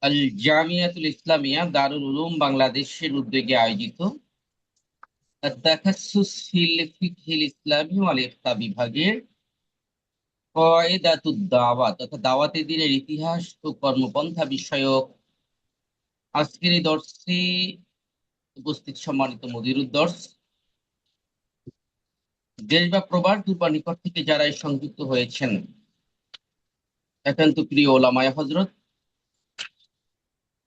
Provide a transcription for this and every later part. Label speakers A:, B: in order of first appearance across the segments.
A: আল জামিয়াতুল ইসলামিয়া দারুল উলুম বাংলাদেশের উদ্যোগে আয়োজিত আত-তাখাসসুস ফিল ফিকহিল ইসলামি ওয়াল ইফতা বিভাগের কয়দাতুদ দাওয়াত তথা দাওয়াতের দিনের ইতিহাস ও কর্মপন্থা বিষয়ক আজকের এই দর্শে উপস্থিত সম্মানিত মুদিরুদ্দর্শ, দেশ বা প্রবাস দূর বা নিকট থেকে যারা এই সংযুক্ত হয়েছেন, একান্ত প্রিয় ওলামায়ে হযরত,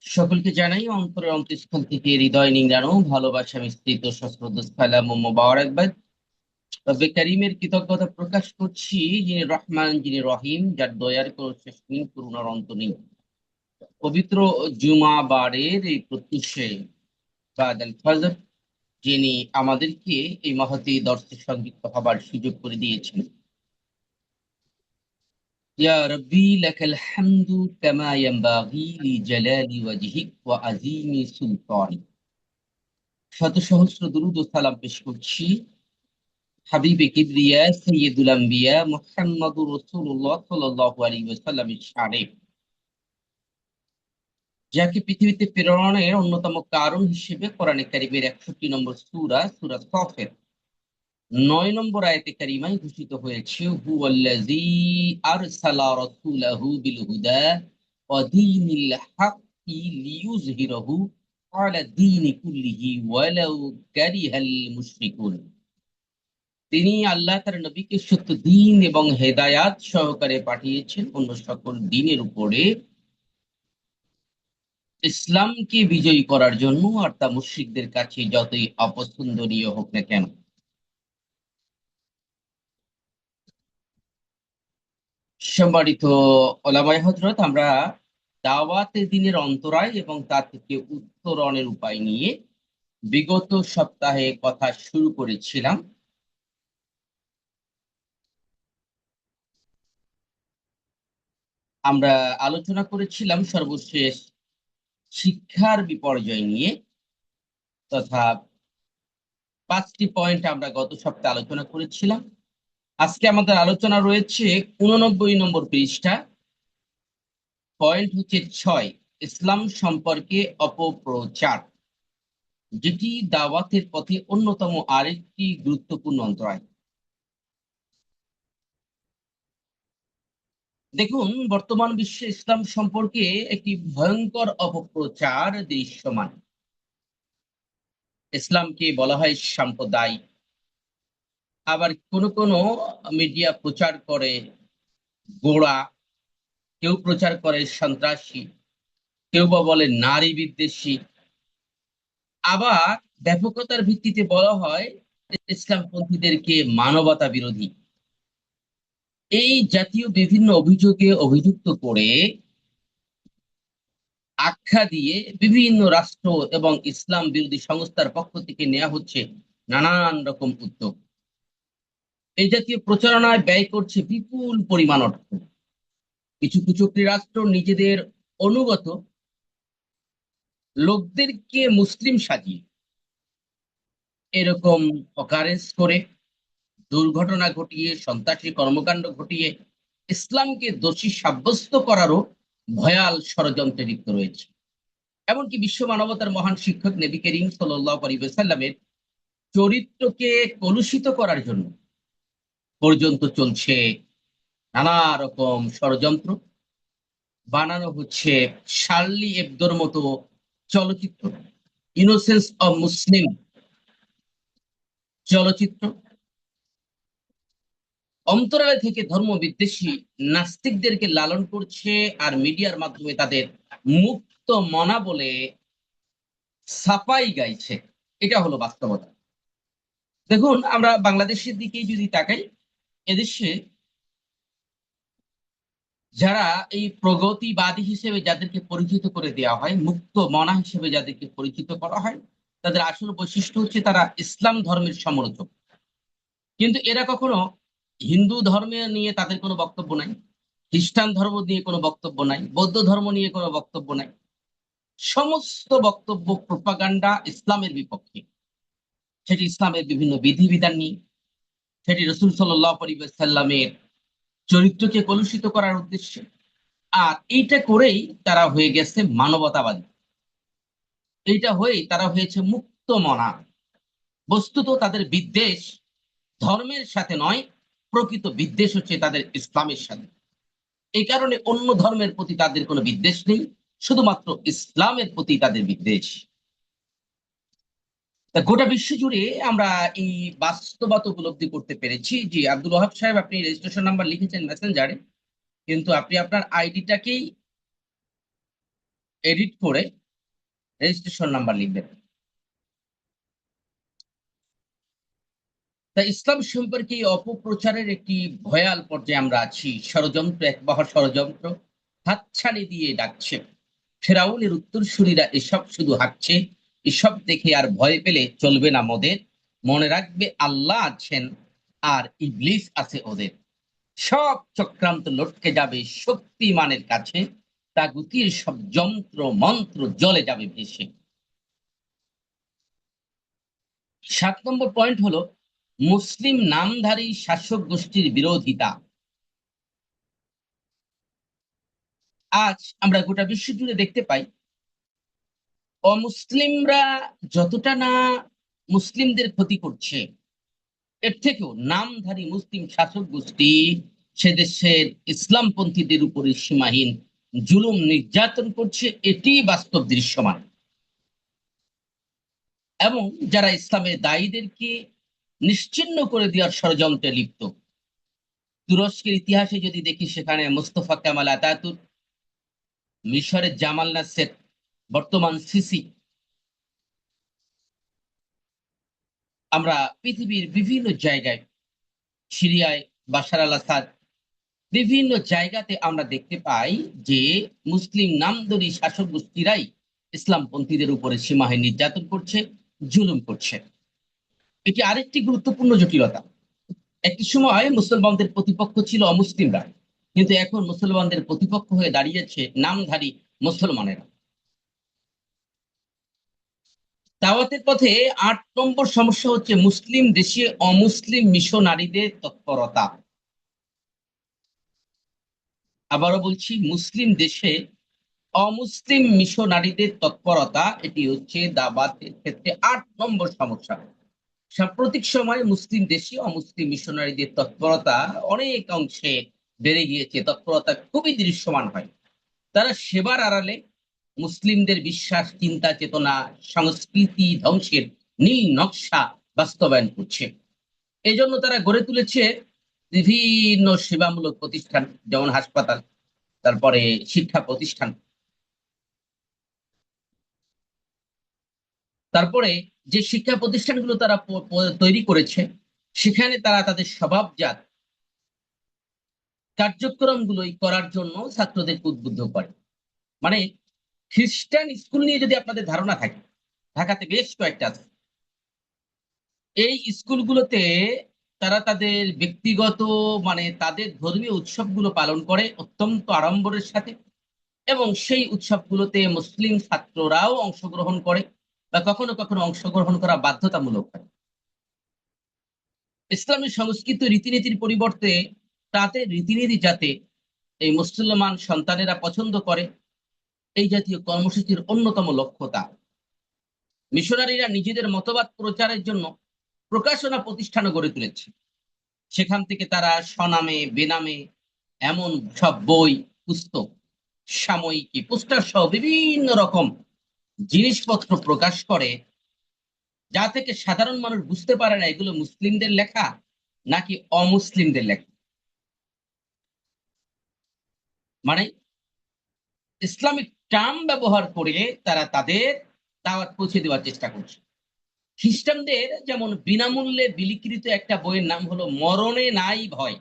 A: সকলকে জানাই অন্তরের অন্তঃস্থল থেকে হৃদয় নিংড়ানো ভালোবাসা মিশ্রিত সশ্রদ্ধ সালাম ও মোবারকবাদ। রব্বে কারীমের কৃতজ্ঞতা প্রকাশ করছি, যিনি রহমান, যিনি রহিম, যার দয়ার কোনো শেষ নেই, করুণার অন্ত নেই। পবিত্র জুমা বারের এই প্রত্যুষে বাদাল ফজর যিনি আমাদেরকে এই মহতী দর্শে সংযুক্ত হবার সুযোগ করে দিয়েছেন। ইয়া রব্বি লাকাল হামদু কামা ইয়ানবাগি লিজালালি ওয়াজহিক ওয়া আযীমি সুলতানিক। শত সহস্র দুরূদ ও সালাম পেশ করছি হাবিবে কিবরিয়া সাইয়্যিদুল আম্বিয়া মুহাম্মদুর রাসূলুল্লাহ সাল্লাল্লাহু আলাইহি ওয়াসাল্লামের শানে, যাকে পৃথিবীতে প্রেরণের অন্যতম কারণ হিসেবে কোরআনে কারিমের 61 নম্বর সূরা সূরা সফের 9 নম্বর আয়াতে কারিমায় ঘোষিত হয়েছে, হুয়াল্লাযী আরসালা রাসূলাহু বিল হুদা ওয়া দীনিল হাক্কি লিইয়ুযহিরাহু আলা দীনি কুল্লিহি ওয়ালাউ কারিহাল মুশরিকুন। তিনি আল্লাহ তার নবীকে সত্য দ্বীন এবং হেদায়াত সহকারে পাঠিয়েছেন অন্য সকল দ্বীনের উপরে, ইসলামকে বিজয়ী করার জন্য, আর তা মুশরিকদের কাছে যতই অপছন্দনীয় হোক না কেন। সম্মানিত ওলামায়ে হযরত, আমরা দাওয়াতের দিনের অন্তরায় এবং তা থেকে উত্তরণের উপায় নিয়ে বিগত সপ্তাহে কথা শুরু করেছিলাম। আমরা আলোচনা করেছিলাম সর্বশেষ শিক্ষার বিপর্যয় নিয়ে, তথা 5টি পয়েন্ট আমরা গত সপ্তাহে আলোচনা করেছিলাম। আজকে আমাদের আলোচনা রয়েছে 89 নম্বর পৃষ্ঠা। পয়েন্ট হচ্ছে 6, ইসলাম সম্পর্কে অপপ্রচার, যেটি দাওয়াতের পথে অন্যতম আরেকটি গুরুত্বপূর্ণ অন্তরায়। দেখুন, বর্তমান বিশ্বে ইসলাম সম্পর্কে একটি ভয়ঙ্কর অপপ্রচার দৃশ্যমান। ইসলামকে বলা হয় সাম্প্রদায়িক, আবার কোন কোন মিডিয়া প্রচার করে গোঁড়া, কেউ প্রচার করে সন্ত্রাসী, কেউ বা বলে নারী বিদ্বেষী, আবার ব্যাপকতার ভিত্তিতে বলা হয় ইসলামপন্থীদেরকে মানবতা বিরোধী। এই জাতীয় বিভিন্ন অভিযোগে অভিযুক্ত করে, আখ্যা দিয়ে বিভিন্ন রাষ্ট্র এবং ইসলাম বিরোধী সংস্থার পক্ষ থেকে নেওয়া হচ্ছে নানান রকম উদ্যোগ। এই জাতীয় প্রচারণায় ব্যয় করছে বিপুল পরিমাণ অর্থ। কিছু কুচক্রী রাষ্ট্র নিজেদের অনুগত লোকদেরকে মুসলিম সাজিয়ে এরকম অকারেন্স করে, দুর্ঘটনা ঘটিয়ে, সন্ত্রাসী কর্মকাণ্ড ঘটিয়ে ইসলামকে দোষী সাব্যস্ত করারও ভয়াল ষড়যন্ত্রে লিপ্ত রয়েছে। এমনকি বিশ্ব মানবতার মহান শিক্ষক নবী করিম সাল্লাল্লাহু আলাইহি ওয়াসাল্লামের চরিত্রকে কলুষিত করার জন্য পর্যন্ত চলছে নানা রকম ষড়যন্ত্র। বানানো হচ্ছে শার্লি এবদোর মতো চলচ্চিত্র, ইনোসেন্স অফ মুসলিম চলচ্চিত্র, অন্তরালে থেকে ধর্ম বিদ্বেষী নাস্তিকদেরকে লালন করছে, আর মিডিয়ার মাধ্যমে তাদের মুক্ত মনা বলে সাফাই গাইছে। এটা হলো বাস্তবতা। দেখুন, আমরা বাংলাদেশের দিকে যদি তাকাই, এদেশে যারা এই প্রগতিবাদী হিসেবে যাদেরকে পরিচিত করে দেওয়া হয়, মুক্ত মনা হিসেবে যাদেরকে পরিচিত করা হয়, তাদের আসল বৈশিষ্ট্য হচ্ছে তারা ইসলাম ধর্মের সমালোচক। কিন্তু এরা কখনো হিন্দু ধর্মে নিয়ে তাদের কোনো বক্তব্য নাই, খ্রিস্টান ধর্ম নিয়ে কোনো বক্তব্য নাই, বৌদ্ধ ধর্ম নিয়ে কোনো বক্তব্য নাই। সমস্ত বক্তব্য প্রোপাগান্ডা ইসলামের বিপক্ষে। সেটি ইসলামের বিভিন্ন বিধিবিধান নিয়ে, সেটি রসুল সাল্লাল্লাহু আলাইহি ওয়াসাল্লামের চরিত্রকে কলুষিত করার উদ্দেশ্যে, আর এইটা করেই তারা হয়ে গেছে মানবতাবাদী। এইটা হয়েই তারা হয়েছে মুক্ত মনা। বস্তুত তাদের বিদ্বেষ ধর্মের সাথে নয়, প্রকৃত বিদ্বেষ হচ্ছে তাদের ইসলামের সাথে। এই কারণে অন্য ধর্মের প্রতি তাদের কোনো বিদ্বেষ নেই, শুধুমাত্র ইসলামের প্রতি তাদের বিদ্বেষ। তা গোটা বিশ্ব জুড়ে আমরা এই বাস্তবতা উপলব্ধি করতে পেরেছি। জি আব্দুল ওহাব সাহেব, আপনি রেজিস্ট্রেশন নাম্বার লিখেছেন মেসেঞ্জারে, কিন্তু আপনি আপনার আইডিটাকেই এডিট করে রেজিস্ট্রেশন নাম্বার লিখবেন। তা ইসলাম সম্পর্কে এই অপপ্রচারের একটি ভয়াল পর্যায়ে আমরা আছি। ষড়যন্ত্র, এক মহা ষড়যন্ত্র হাতছানি দিয়ে ডাকছে। ফেরাউনের উত্তরসূরিরা এসব শুধু হাঁকছে। এসব দেখে আর ভয় পেলে চলবে না মোদের। মনে রাখবে আল্লাহ আছেন আর ইবলিস আছে ওদের। সব চক্রান্ত লটকে যাবে শক্তিমানের কাছে। তাগুতির সব যন্ত্র মন্ত্র জলে যাবে ভেসে। 7 নম্বর পয়েন্ট হলো মুসলিম নামধারী শাসক গোষ্ঠীর বিরোধিতা। আজ আমরা গোটা বিশ্ব জুড়ে দেখতে পাই অমুসলিমরা যতটা না মুসলিমদের ক্ষতি করছে, এর থেকেও নামধারী মুসলিম শাসক গোষ্ঠী সে দেশের ইসলামপন্থীদের উপরে সীমাহীন জুলুম নির্যাতন করছে, এটি বাস্তব দৃশ্যমান। এবং যারা ইসলামের দায়ীদেরকে নিশ্চিহ্ন করে দেওয়ার ষড়যন্ত্রে লিপ্ত। তুরস্কের ইতিহাসে যদি দেখি, সেখানে মোস্তফা কামাল আতাতুর্ক, মিশরের জামাল নাসের, বর্তমান সিসি, আমরা পৃথিবীর বিভিন্ন জায়গায়, সিরিয়ায় বাশার আল আসাদ, বিভিন্ন জায়গাতে আমরা দেখতে পাই যে মুসলিম নামধারী শাসক গোষ্ঠীরাই ইসলামপন্থীদের উপরে সীমাহীন নির্যাতন করছে, জুলুম করছে। এটি আরেকটি গুরুত্বপূর্ণ জটিলতা। একটি সময় মুসলমানদের প্রতিপক্ষ ছিল অমুসলিমরা, কিন্তু এখন মুসলমানদের প্রতিপক্ষ হয়ে দাঁড়িয়েছে নামধারী মুসলমানেরা। দাওয়াতের পথে 8 নম্বর সমস্যা হচ্ছে মুসলিম দেশে অমুসলিম মিশনারিদের তৎপরতা। আবারও বলছি, মুসলিম দেশে অমুসলিম মিশনারিদের তৎপরতা, এটি হচ্ছে দাওয়াতের ক্ষেত্রে 8 নম্বর সমস্যা। সাম্প্রতিক সময়ে মুসলিম দেশে অমুসলিম মিশনারিদের তৎপরতা অনেক অংশে বেড়ে গিয়েছে, তৎপরতা খুবই দৃশ্যমান হয়। তারা সেবার আড়ালে মুসলিমদের বিশ্বাস, চিন্তা, চেতনা, সংস্কৃতি ধ্বংসের নীল নকশা বাস্তবায়ন করছে। এই জন্য তারা গড়ে তুলেছে বিভিন্ন সেবামূলক প্রতিষ্ঠান, যেমন হাসপাতাল, তারপরে শিক্ষা প্রতিষ্ঠান, তারপরে যে শিক্ষা প্রতিষ্ঠানগুলো তারা তৈরি করেছে, সেখানে তারা তাদের স্বভাবজাত কার্যক্রমগুলোই করার জন্য ছাত্রদেরকে উদ্বুদ্ধ করে। মানে খ্রিস্টান স্কুল নিয়ে যদি আপনাদের ধারণা থাকে, ঢাকাতে বেশ কয়েকটা আছে। এই স্কুলগুলোতে তারা তাদের ব্যক্তিগত, মানে তাদের ধর্মীয় উৎসবগুলো পালন করে অত্যন্ত আড়ম্বরের সাথে, এবং সেই উৎসবগুলোতে মুসলিম ছাত্ররাও অংশগ্রহণ করে, বা কখনো কখনো অংশগ্রহণ করা বাধ্যতামূলক হয়। ইসলামী সংস্কৃত রীতিনীতির পরিবর্তে তাতে রীতিনীতি যাতে এই মুসলমান সন্তানেরা পছন্দ করে, এই জাতীয় কর্মসূচির অন্যতম লক্ষ্যতা। মিশনারিরা নিজেদের মতবাদ প্রচারের জন্য প্রকাশনা প্রতিষ্ঠানও গড়ে তুলেছে। সেখান থেকে তারা স্বনামে বেনামে এমন সব বই, পুস্তক, সাময়িকী, পোস্টার সহ বিভিন্ন রকম জিনিসপত্র প্রকাশ করে, যা থেকে সাধারণ মানুষ বুঝতে পারে না এগুলো মুসলিমদের লেখা নাকি অমুসলিমদের লেখা। মানে ইসলামিক টার্ম ব্যবহার করে তারা তাদের দাওয়াত পৌঁছে দেওয়ার চেষ্টা করছে। খ্রিস্টানদের যেমন বিনামূল্যে বিলিকৃত একটা বইয়ের নাম হলো মরণে নাই ভয়।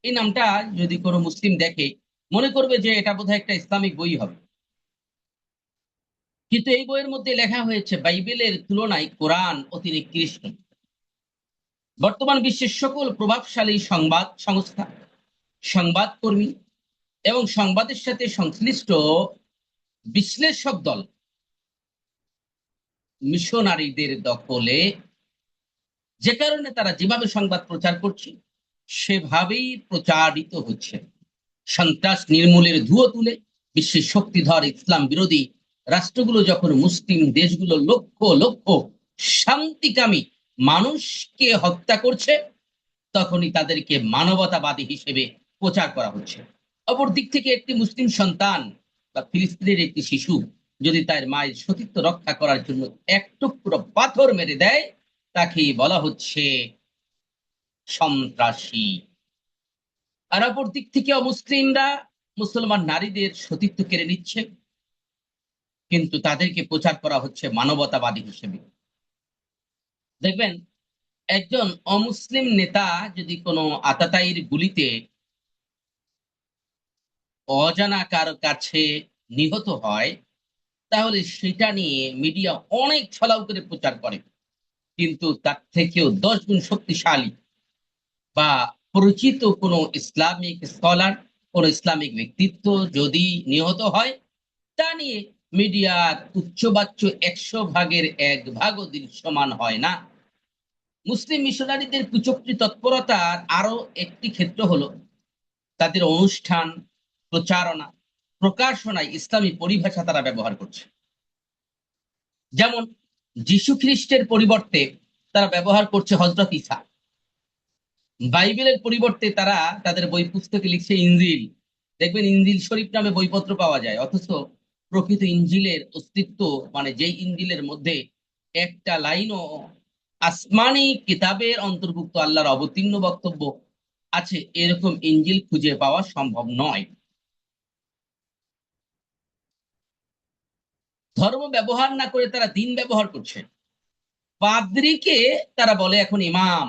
A: এই নামটা যদি কোনো মুসলিম দেখে, মনে করবে যে এটা বোধহয় একটা ইসলামিক বই হবে। কিন্তু এই বইয়ের মধ্যে লেখা হয়েছে বাইবেলের তুলনায় কোরআন অতি নিকৃষ্ট। বর্তমান বিশ্বের সকল প্রভাবশালী সংবাদ সংস্থা, সংবাদকর্মী এবং সংবাদের সাথে সংশ্লিষ্ট বিশ্লেষক দল মিশনারিদের দখলে, যে কারণে তারা যেভাবে সংবাদ প্রচার করছে সেভাবেই প্রচারিত হচ্ছে। সন্ত্রাস নির্মূলের ধুয়ো তুলে বিশ্বের শক্তিধর ইসলাম বিরোধী রাষ্ট্রগুলো যখন মুসলিম দেশগুলো লক্ষ লক্ষ শান্তিকামী মানুষকে হত্যা করছে, তখনই তাদেরকে মানবতাবাদী হিসেবে প্রচার করা হচ্ছে। অপর দিক থেকে একটি মুসলিম সন্তান বা ফিলিস্তিনের একটি শিশু যদি তার মায়ের সতীত্ব রক্ষা করার জন্য এক টুকরো পাথর মেরে দেয়, তাকে বলা হচ্ছে সন্ত্রাসী। আর অপর দিক থেকে অমুসলিমরা মুসলমান নারীদের সতীত্ব কেড়ে নিচ্ছে, কিন্তু তাদেরকে প্রচার করা হচ্ছে মানবতাবাদী হিসেবে। দেখবেন, একজন অমুসলিম নেতা যদি কোনো আতাতায়ীর গুলিতে অজানা কারো কাছে নিহত হয়, তাহলে সেটা নিয়ে মিডিয়া অনেক ছলাও করে প্রচার করে। কিন্তু তার থেকেও 10 গুণ শক্তিশালী বা পরিচিত কোনো ইসলামিক স্কলার, কোন ইসলামিক ব্যক্তিত্ব যদি নিহত হয়, তা নিয়ে মিডিয়ার উচ্চবাচ্য 100 ভাগের 1 ভাগও দৃশ্যমান হয় না। মুসলিম মিশনারিদের কুচক্রী তৎপরতার আরো একটি ক্ষেত্র হলো তাদের অনুষ্ঠান, প্রচারণা, প্রকাশনায় ইসলামী পরিভাষা তারা ব্যবহার করছে। যেমন যীশু খ্রিস্টের পরিবর্তে তারা ব্যবহার করছে হযরত ঈসা। বাইবেলের পরিবর্তে তারা তাদের বই পুস্তকে লিখছে ইনজিল। দেখবেন ইনজিল শরীফ নামে বইপত্র পাওয়া যায়, অথচ প্রকৃত ইনজিলের অস্তিত্ব, মানে যেই ইনজিলের মধ্যে একটা লাইনও আসমানি কিতাবের অন্তর্ভুক্ত আল্লাহর অবতীর্ণ বক্তব্য আছে, এরকম ইনজিল খুঁজে পাওয়া সম্ভব নয়। ধর্ম ব্যবহার না করে তারা দিন ব্যবহার করছে। পাদ্রীকে তারা বলে এখন ইমাম,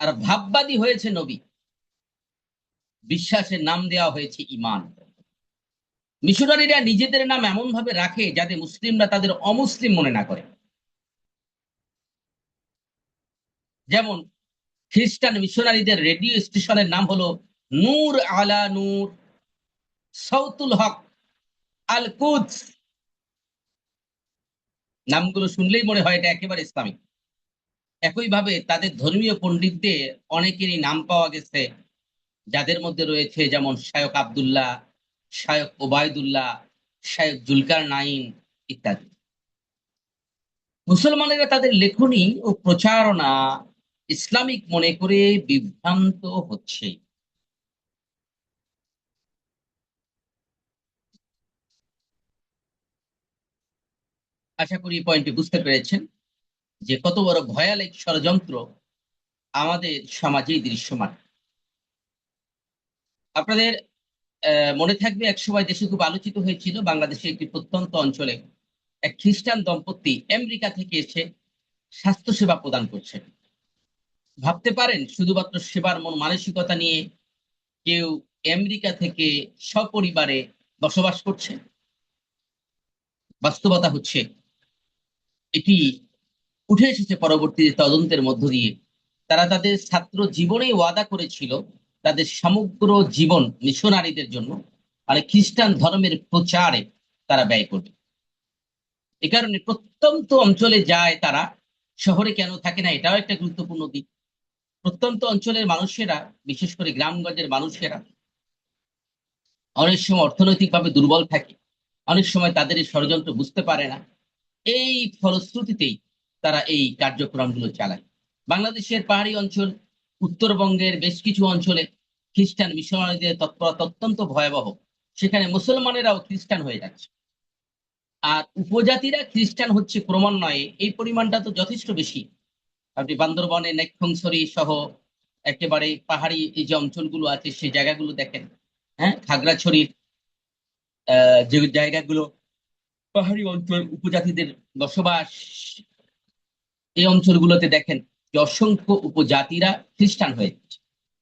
A: আর ভাববাদী হয়েছে নবী। বিশ্বাসের নাম দেওয়া হয়েছে ইমান। মিশনারিরা নিজেদের নাম এমন ভাবে রাখে যাতে মুসলিমরা তাদের অমুসলিম মনে না করে। যেমন খ্রিস্টান মিশনারিদের রেডিও স্টেশনের নাম হলো নূর আলা নূর, সৌতুল হক, আল কুদস। নামগুলো শুনলেই মনে হয় এটা একেবারে ইসলামিক। একইভাবে তাদের ধর্মীয় পণ্ডিতদের অনেকেরই নাম পাওয়া গেছে, যাদের মধ্যে রয়েছে যেমন শায়ক আব্দুল্লাহ, শায়ক ওবায়দুল্লাহ, শায়ক জুলকার নাইন ইত্যাদি। মুসলমানেরা তাদের লেখনী ও প্রচারণা ইসলামিক মনে করে বিভ্রান্ত হচ্ছে। আশা করি এই পয়েন্টটি বুঝতে পেরেছেন যে কত বড় ভয়াল এক ষড়যন্ত্র আমাদের সমাজেই দৃশ্যমান। আপনাদের মনে থাকবে একসময় দেশে খুব আলোচিত হয়েছিল, বাংলাদেশের একটি প্রত্যন্ত অঞ্চলে এক খ্রিস্টান দম্পতি আমেরিকা থেকে এসে স্বাস্থ্যসেবা প্রদান করছে। ভাবতে পারেন, শুধুমাত্র সেবার মন মানসিকতা নিয়ে কেউ আমেরিকা থেকে সপরিবারে বসবাস করছে। বাস্তবতা হচ্ছে এটি উঠে এসেছে পরবর্তী তদন্তের মধ্য দিয়ে। তারা তাদের ছাত্র জীবনে ওয়াদা করেছিল তাদের সমগ্র জীবন মিশনারিদের জন্য, মানে খ্রিস্টান ধর্মের প্রচারে তারা ব্যয় করবে। এ কারণে প্রত্যন্ত অঞ্চলে যায় তারা, শহরে কেন থাকে না, এটাও একটা গুরুত্বপূর্ণ দিক। প্রত্যন্ত অঞ্চলের মানুষেরা, বিশেষ করে গ্রামগঞ্জের মানুষেরা অনেক সময় অর্থনৈতিকভাবে দুর্বল থাকে, অনেক সময় তাদের এই ষড়যন্ত্র বুঝতে পারে না। এই ফলশ্রুতিতেই তারা এই কার্যক্রমগুলো চালায়। বাংলাদেশের পাহাড়ি অঞ্চল, উত্তরবঙ্গের বেশ কিছু অঞ্চলে খ্রিস্টান মিশনারিদের তৎপরতা অত্যন্ত ভয়াবহ। সেখানে মুসলমানেরাও খ্রিস্টান হয়ে যাচ্ছে, আর উপজাতিরা খ্রিস্টান হচ্ছে ক্রমান্বয়ে। এই পরিমাণটা তো যথেষ্ট বেশি। আপনি বান্দরবনে নেক্ষ্যংছড়ি সহ একেবারে পাহাড়ি এই যে অঞ্চলগুলো আছে সেই জায়গাগুলো দেখেন, হ্যাঁ, খাগড়াছড়ির যে জায়গাগুলো পাহাড়ি অঞ্চল, উপজাতিদের বসবাস, এই অঞ্চলগুলোতে দেখেন যে অসংখ্য উপজাতিরা খ্রিস্টান হয়েছে,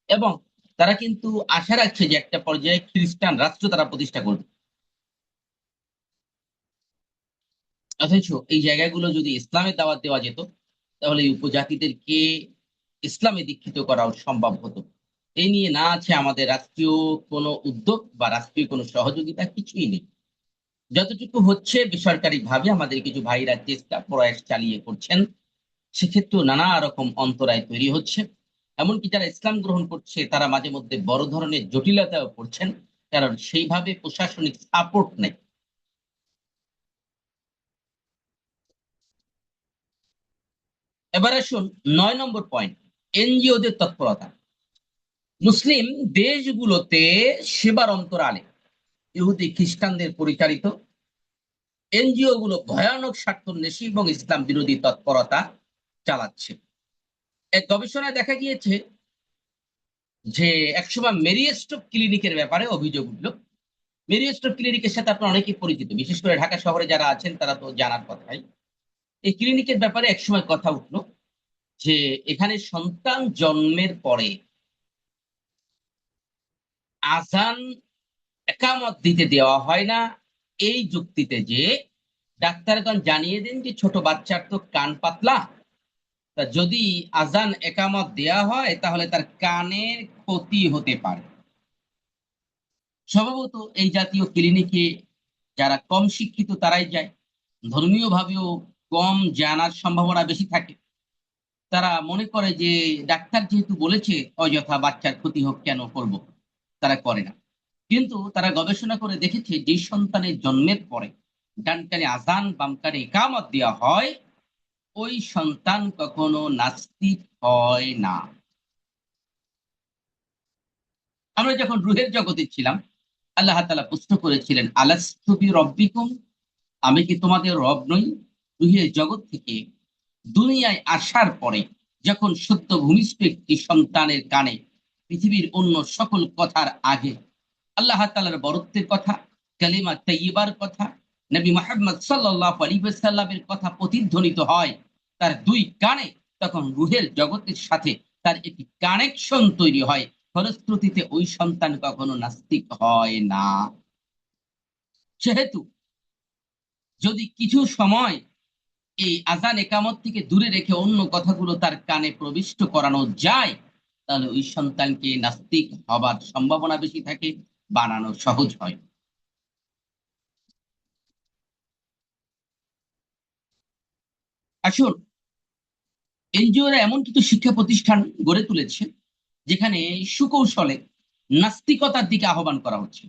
A: এবং তারা কিন্তু আশা রাখছে যে একটা পর্যায়ে খ্রিস্টান রাষ্ট্র তারা প্রতিষ্ঠা করবে। অথচ এই জায়গাগুলো যদি ইসলামের দাওয়াত দেওয়া যেত, তাহলে এই উপজাতিদেরকে ইসলামে দীক্ষিত করাও সম্ভব হতো। এই নিয়ে না আছে আমাদের রাষ্ট্রীয় কোনো উদ্যোগ বা রাষ্ট্রীয় কোনো সহযোগিতা, কিছুই নেই। যতটুকু হচ্ছে বেসরকারি ভাবে আমাদের কিছু ভাইরা চেষ্টা প্রয়াস চালিয়ে করছেন, সেক্ষেত্রেও নানা রকম অন্তরায় তৈরি হচ্ছে। এমনকি যারা ইসলাম গ্রহণ করছে তারা মাঝে মধ্যে বড় ধরনের জটিলতায় পড়ছেন, কারণ সেইভাবে প্রশাসনিক সাপোর্ট নেই। এবার আসুন 9 নম্বর পয়েন্ট, এনজিওদের তৎপরতা। মুসলিম দেশগুলোতে সেবার অন্তরালে ইহুদি খ্রিস্টানদের পরিচালিত এনজিও গুলো ভয়ানক স্বার্থন্বেষী এবং ইসলাম বিরোধী তৎপরতা চালাচ্ছে। এক গবেষণায় দেখা গিয়েছে যে একসময় মেরি স্টোক ক্লিনিকের ব্যাপারে অভিযোগ উঠল। মেরি স্টোক ক্লিনিকের সাথে আপনারা অনেকেই পরিচিত, বিশেষ করে ঢাকা শহরে যারা আছেন তারা তো জানার কথাই। এই ক্লিনিকের ব্যাপারে একসময় কথা উঠলো যে এখানে সন্তান জন্মের পরে আজান একামত দিতে দেওয়া হয় না, এই যুক্তিতে যে ডাক্তারগণ জানিয়ে দেন যে ছোট বাচ্চার তো কান পাতলা, তা যদি আজান একামত দেয়া হয় তাহলে তার কানের ক্ষতি হতে পারে। স্বভাবত এই জাতীয় ক্লিনিকে যারা কম শিক্ষিত তারাই যায়, ধর্মীয় ভাবেও কম জানার সম্ভাবনা বেশি থাকে। তারা মনে করে যে ডাক্তার যেহেতু বলেছে অযথা বাচ্চার ক্ষতি হোক কেন করব, তারা করে না। কিন্তু তারা গবেষণা করে দেখেছে যে সন্তানের জন্মের পরে ডান কানে আজান বাম কানে ইকামত দেওয়া হয়, ওই সন্তান কখনো নাস্তিক হয় না। আমরা যখন রুহের জগতে ছিলাম, আল্লাহ তাআলা প্রশ্ন করেছিলেন, আলাস্তু বিরব্বিকুম, আমি কি তোমাদের রব নই? রুহের জগৎ থেকে দুনিয়ায় আসার পরে যখন সদ্য ভূমিষ্ঠ একটি সন্তানের কানে পৃথিবীর অন্য সকল কথার আগে আল্লাহ তাআলার বরত্বের কথা, কালিমা তাইয়্যিবার কথা, নবী মুহাম্মদ সাল্লাল্লাহু আলাইহি ওয়াসাল্লামের কথা প্রতিধ্বনিত হয় তার দুই কানে, তখন রুহের জগতের সাথে তার একটি কানেকশন তৈরি হয়। ফলশ্রুতিতে ওই সন্তান কখনো নাস্তিক হয় না। সেহেতু যদি কিছু সময় এই আজান একামত থেকে দূরে রেখে অন্য কথাগুলো তার কানে প্রবিষ্ট করানো যায়, তাহলে ওই সন্তানকে নাস্তিক হবার সম্ভাবনা বেশি থাকে, বানানো সহজ হয়। আসুন, এনজিওরা এমন কিছু শিক্ষা প্রতিষ্ঠান গড়ে তুলেছে যেখানে সুকৌশলে নাস্তিকতার দিকে আহ্বান করা হচ্ছে।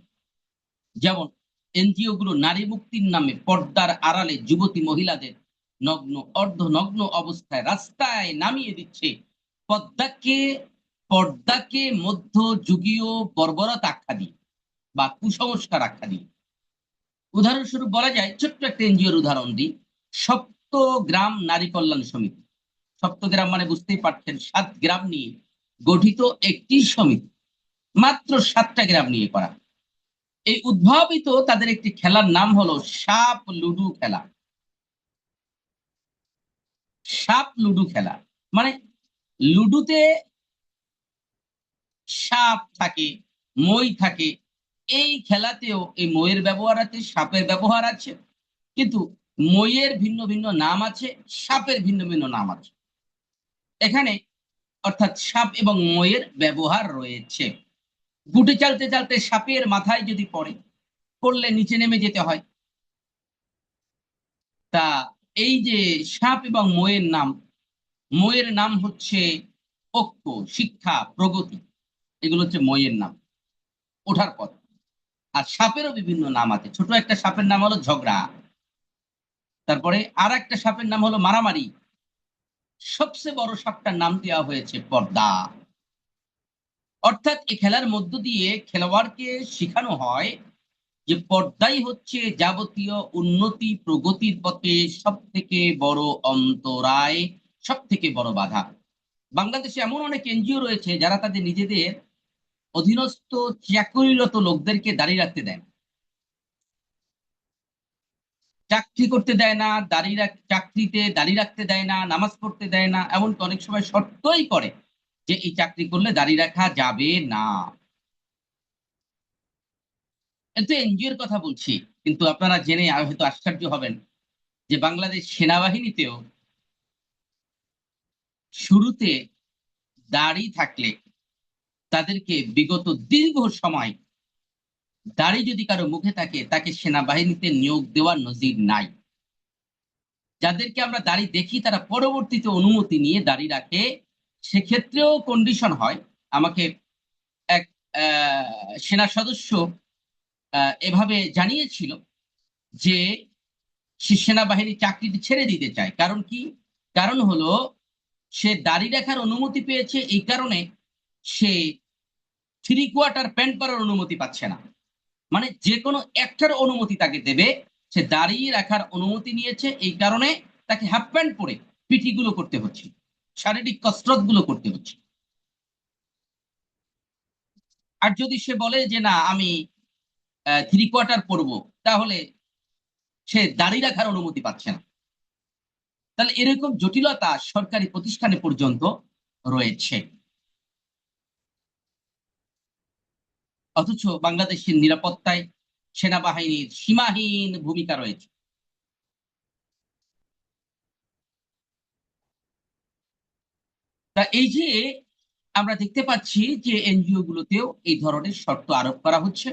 A: যেমন এনজিও গুলো নারী মুক্তির নামে পর্দার আড়ালে যুবতী মহিলাদের নগ্ন অর্ধনগ্ন অবস্থায় রাস্তায় নামিয়ে দিচ্ছে। পর্দাকে পর্দাকে মধ্যযুগীয় বর্বরতা আখ্যা দিয়ে বা কুসংস্কার আখ্যা দিয়ে। উদাহরণস্বরূপ বলা যায়, ছোট্ট একটা এনজিওর উদাহরণ দিই, সপ্তগ্রাম নারী কল্যাণ সমিতি। সপ্তগ্রাম মানে বুঝতেই পারছেন, 7 গ্রাম নিয়ে গঠিত একটি সমিতি, মাত্র 7টা গ্রাম নিয়ে করা। এই উদ্ভাবিত তাদের একটি খেলার নাম হলো সাপ লুডু খেলা। সাপ লুডু খেলা মানে লুডুতে সাপ থাকে, মই থাকে। এই খেলাতেও এই মইয়ের ব্যবহার আছে, সাপের ব্যবহার আছে, কিন্তু মইয়ের ভিন্ন ভিন্ন নাম আছে, সাপের ভিন্ন ভিন্ন নাম আছে এখানে। অর্থাৎ সাপ এবং মইয়ের ব্যবহার রয়েছে। গুটি চালতে চালতে সাপের মাথায় যদি পড়লে নিচে নেমে যেতে হয়। তা এই যে সাপ এবং মইয়ের নাম হচ্ছে ঐক্য, শিক্ষা, প্রগতি, এগুলো হচ্ছে মইয়ের নাম, ওঠার পথ। আর সাপেরও বিভিন্ন নাম আছে। ছোট একটা সাপের নাম হলো ঝগড়া, তারপরে আর একটা সাপের নাম হলো মারামারি, সবচেয়ে বড় সাপটার নাম দেওয়া হয়েছে পর্দা। অর্থাৎ এই খেলার মধ্য দিয়ে খেলোয়াড়কে শেখানো হয় যে পর্দাই হচ্ছে যাবতীয় উন্নতি প্রগতির পথে সব থেকে বড় অন্তরায়, সব থেকে বড় বাধা। বাংলাদেশে এমন অনেক এনজিও রয়েছে যারা তাদের নিজেদের অধীনস্থ চাকরিরত লোকদেরকে দাঁড়িয়ে রাখতে দেয় না, চাকরি করতে দেয় না, চাকরিতে দাঁড়িয়ে রাখতে দেয় না, নামাজ পড়তে দেয় না, এমনকি অনেক সময় শর্তই করে যে এই চাকরি করলে দাঁড়িয়ে রাখা যাবে না। কিন্তু এনজিওর কথা বলছি, কিন্তু আপনারা জেনে আর হয়তো আশ্চর্য হবেন যে বাংলাদেশ সেনাবাহিনীতেও শুরুতে দাড়ি থাকলে তাদেরকে বিগত দীর্ঘ সময় দাড়ি যদি কারো মুখে থাকে তাকে সেনাবাহিনীতে নিয়োগ দেওয়ার নজির নাই। যাদেরকে আমরা দাড়ি দেখি তারা পরবর্তীতে অনুমতি নিয়ে দাড়ি রাখে, সেক্ষেত্রেও কন্ডিশন হয়। আমাকে এক সেনা সদস্য এভাবে জানিয়েছিল যে সে সেনাবাহিনী চাকরিটি ছেড়ে দিতে চায়। কারণ কি? কারণ হলো সে দাড়ি রাখার অনুমতি পেয়েছে, এই কারণে সে থ্রি কোয়ার্টার প্যান্ট পরার অনুমতি পাচ্ছে না। মানে যে কোনো একটার অনুমতি তাকে দেবে। সে দাঁড়িয়ে রাখার অনুমতি নিয়েছে, এই কারণে তাকে হাফ প্যান্ট পরে পিটি গুলো করতে হচ্ছে, শারীরিক কসরত গুলো করতে হচ্ছে। আর যদি সে বলে যে না আমি থ্রি কোয়ার্টার পরবো, তাহলে সে দাঁড়িয়ে রাখার অনুমতি পাচ্ছে না। তাহলে এরকম জটিলতা সরকারি প্রতিষ্ঠানে পর্যন্ত রয়েছে। অথচ বাংলাদেশের নিরাপত্তায় সেনাবাহিনীর সীমাহীন ভূমিকা রয়েছে। তা এই যে আমরা দেখতে পাচ্ছি যে এনজিও গুলোতেও এই ধরনের শর্ত আরোপ করা হচ্ছে।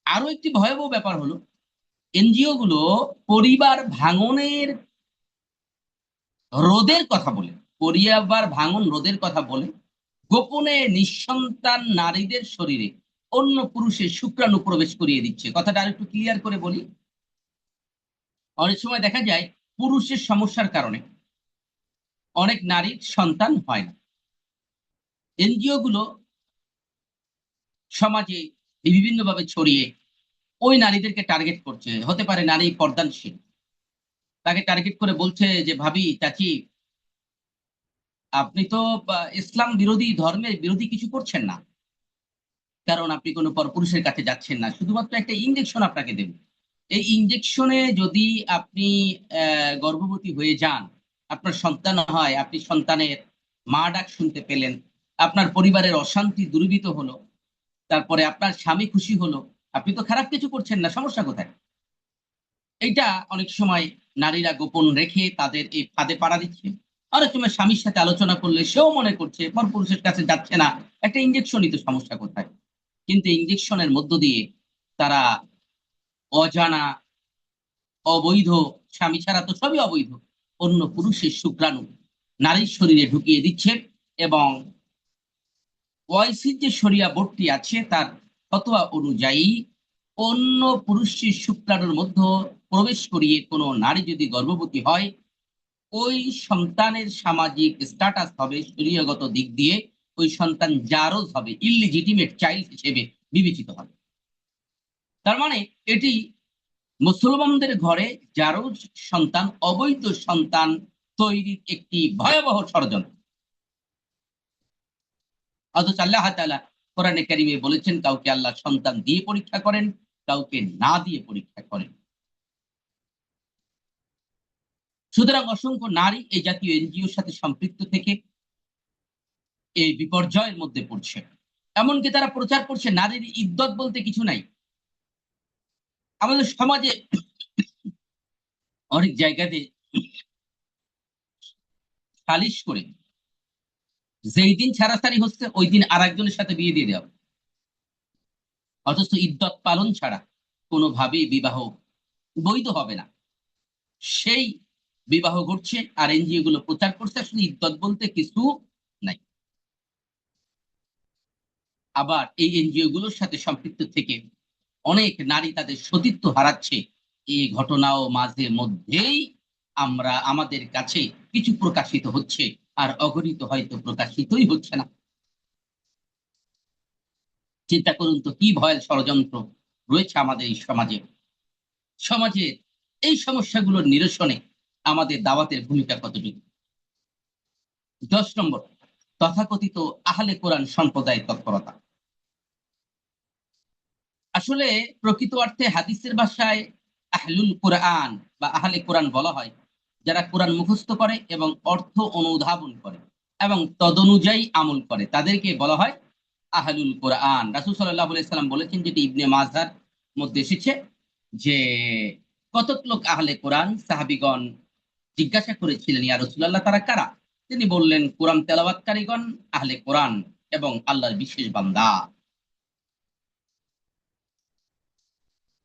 A: আরো একটি ভয়াবহ ব্যাপার হলো, এনজিও গুলো পরিবার ভাঙনের রোধের কথা বলে, পরিবার ভাঙন রোধের কথা বলে গোপনে নিঃসন্তান নারীদের শরীরে অন্য পুরুষের শুক্রাণু প্রবেশ করিয়ে দিচ্ছে। কথাটা আরেকটু ক্লিয়ার করে বলি। অনেক সময় দেখা যায় পুরুষের সমস্যার কারণে অনেক নারীর সন্তান হয় না। এনজিও গুলো সমাজে বিভিন্নভাবে ছড়িয়ে ওই নারীদেরকে টার্গেট করছে। হতে পারে নারী পর্দানশীল, তাকে টার্গেট করে বলছে যে ভাবি, চাচি, আপনি তো ইসলাম বিরোধী, ধর্মের বিরোধী কিছু করছেন না, কারণ আপনি কোনো পরপুরুষের কাছে যাচ্ছেন না, শুধুমাত্র একটা ইঞ্জেকশন আপনাকে দেব। এই ইঞ্জেকশনে যদি আপনি গর্ভবতী হয়ে যান, আপনার সন্তান হয়, আপনি সন্তানের মা ডাক শুনতে পেলেন, আপনার পরিবারের অশান্তি দূরীভূত হলো, তারপরে আপনার স্বামী খুশি হলো, আপনি তো খারাপ কিছু করছেন না, সমস্যা কোথায়? এইটা অনেক সময় নারীরা গোপন রেখে তাদের এই ফাঁদে পাড়া দিচ্ছে। অনেক সময় স্বামীর সাথে আলোচনা করলে সেও মনে করছে পরপুরুষের কাছে যাচ্ছে না, একটা ইঞ্জেকশনই তো, সমস্যা কোথায়? কিন্তু ইঞ্জেকশনের মধ্য দিয়ে তারা অজানা, অবৈধ, স্বামী ছাড়া তো সবই অবৈধ, অন্য পুরুষের শুক্রাণু নারীর শরীরে ঢুকিয়ে দিচ্ছে। এবং ওআইসির যে শরিয়া বোর্ডটি আছে তার ফতোয়া অনুযায়ী অন্য পুরুষের শুক্রাণুর মধ্যে প্রবেশ করিয়ে কোনো নারী যদি গর্ভবতী হয়, ওই সন্তানের সামাজিক স্ট্যাটাস হবে শরীয়গত দিক দিয়ে, ওই সন্তান জারজ হবে, ইললিজিটিমেট চাইল্ড হিসেবে বিবেচিত হবে। তার মানে এটি মুসলমানদের ঘরে জারজ সন্তান, অবৈধ সন্তান তৈরির একটি ভয়াবহ ষড়যন্ত্র। অথচ আল্লাহ তাআলা কোরআনে কারিমে বলেছেন, কাউকে আল্লাহ সন্তান দিয়ে পরীক্ষা করেন, কাউকে না দিয়ে পরীক্ষা করেন। সুতরাং অসংখ্য নারী এই জাতীয় এনজিওর সাথে সম্পৃক্ত থেকে এই বিপর্যয়ের মধ্যে পড়ছে। এমনকি তারা প্রচার করছে নারীর ইদ্যত বলতে কিছু নাই। আমাদের সমাজে অনেক জায়গাতে সালিশ করে যেই দিন ছাড়াছাড়ি হচ্ছে ওই দিন আর একজনের সাথে বিয়ে দিয়ে দেওয়া। অথচ ইদ্যত পালন ছাড়া কোনোভাবেই বিবাহ বৈধ হবে না, সেই বিবাহ ঘটছে। আর এনজিও গুলো প্রচার করছে আসলে ইদ্যত বলতে কিছু নাই। আবার এই এনজিও গুলোর সাথে সম্পৃক্ত থেকে অনেক নারী তাদের সতীত্ব হারাচ্ছে। এই ঘটনাও মাঝে মধ্যেই আমরা আমাদের কাছে কিছু প্রকাশিত হচ্ছে, আর অগণিত হয়তো প্রকাশিতই হচ্ছে না। চিন্তা করুন তো কি ভয়ের ষড়যন্ত্র রয়েছে আমাদের এই সমাজে। সমাজের এই সমস্যাগুলোর নিরসনে আমাদের দাওয়াতের ভূমিকা কতটুকু? 10 নম্বর, তথাকথিত আহলে কোরআন সম্প্রদায়ের তৎপরতা। আসলে প্রকৃত অর্থে হাদিসের ভাষায় আহলুল কোরআন বা আহলে কোরআন বলা হয় যারা কোরআন মুখস্থ করে এবং অর্থ অনুধাবন করে এবং তদনুযায়ী আমল করে, তাদেরকে বলা হয় আহলুল কোরআন। রাসূল সাল্লাল্লাহু আলাইহি সাল্লাম বলেছেন, যেটি ইবনে মাজার মধ্যে এসেছে, যে কতক লোক আহলে কোরআন, সাহাবীগণ জিজ্ঞাসা করেছিলেন, ইয়া রাসূলুল্লাহ, তারা কারা? তিনি বললেন, কোরআন তেলাওয়াতকারীগণ আহলে কোরআন এবং আল্লাহর বিশেষ বান্দা।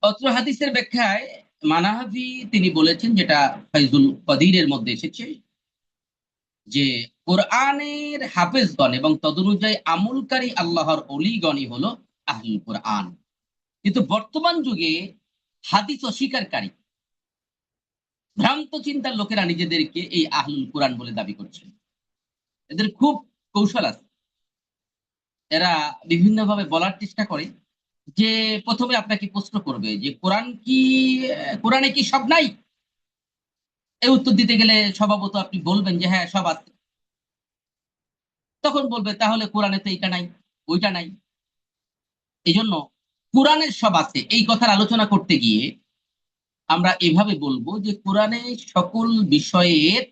A: অত্র হাদিসের ব্যাখ্যায় মানাহাভি তিনি বলেছেন, যেটা ফাইজুল কদিরের মধ্যে এসেছে, যে কোরআনের হাফেজগণ এবং তদনুযায়ী আমলকারী আল্লাহর অলিগণই হলো আহলুল কোরআন। কিন্তু বর্তমান যুগে হাদিস অস্বীকারী ভ্রান্ত চিন্তার লোকেরা নিজেদেরকে এই আহলুল কোরআন বলে দাবি করছে। এদের খুব কৌশল আছে। এরা বিভিন্নভাবে বলার চেষ্টা করে যে প্রথমে আপনাকে প্রশ্ন করবে যে কোরআনে কি সব নাই। এই উত্তর দিতে গেলে স্বভাবত আপনি বলবেন যে হ্যাঁ সব আছে। তখন বলবে তাহলে কোরআনে তো এইটা নাই, ওইটা নাই। এই জন্য কোরআনের সব আছে এই কথার আলোচনা করতে গিয়ে আমরা এভাবে বলবো যে কোরআনে সকল বিষয়ের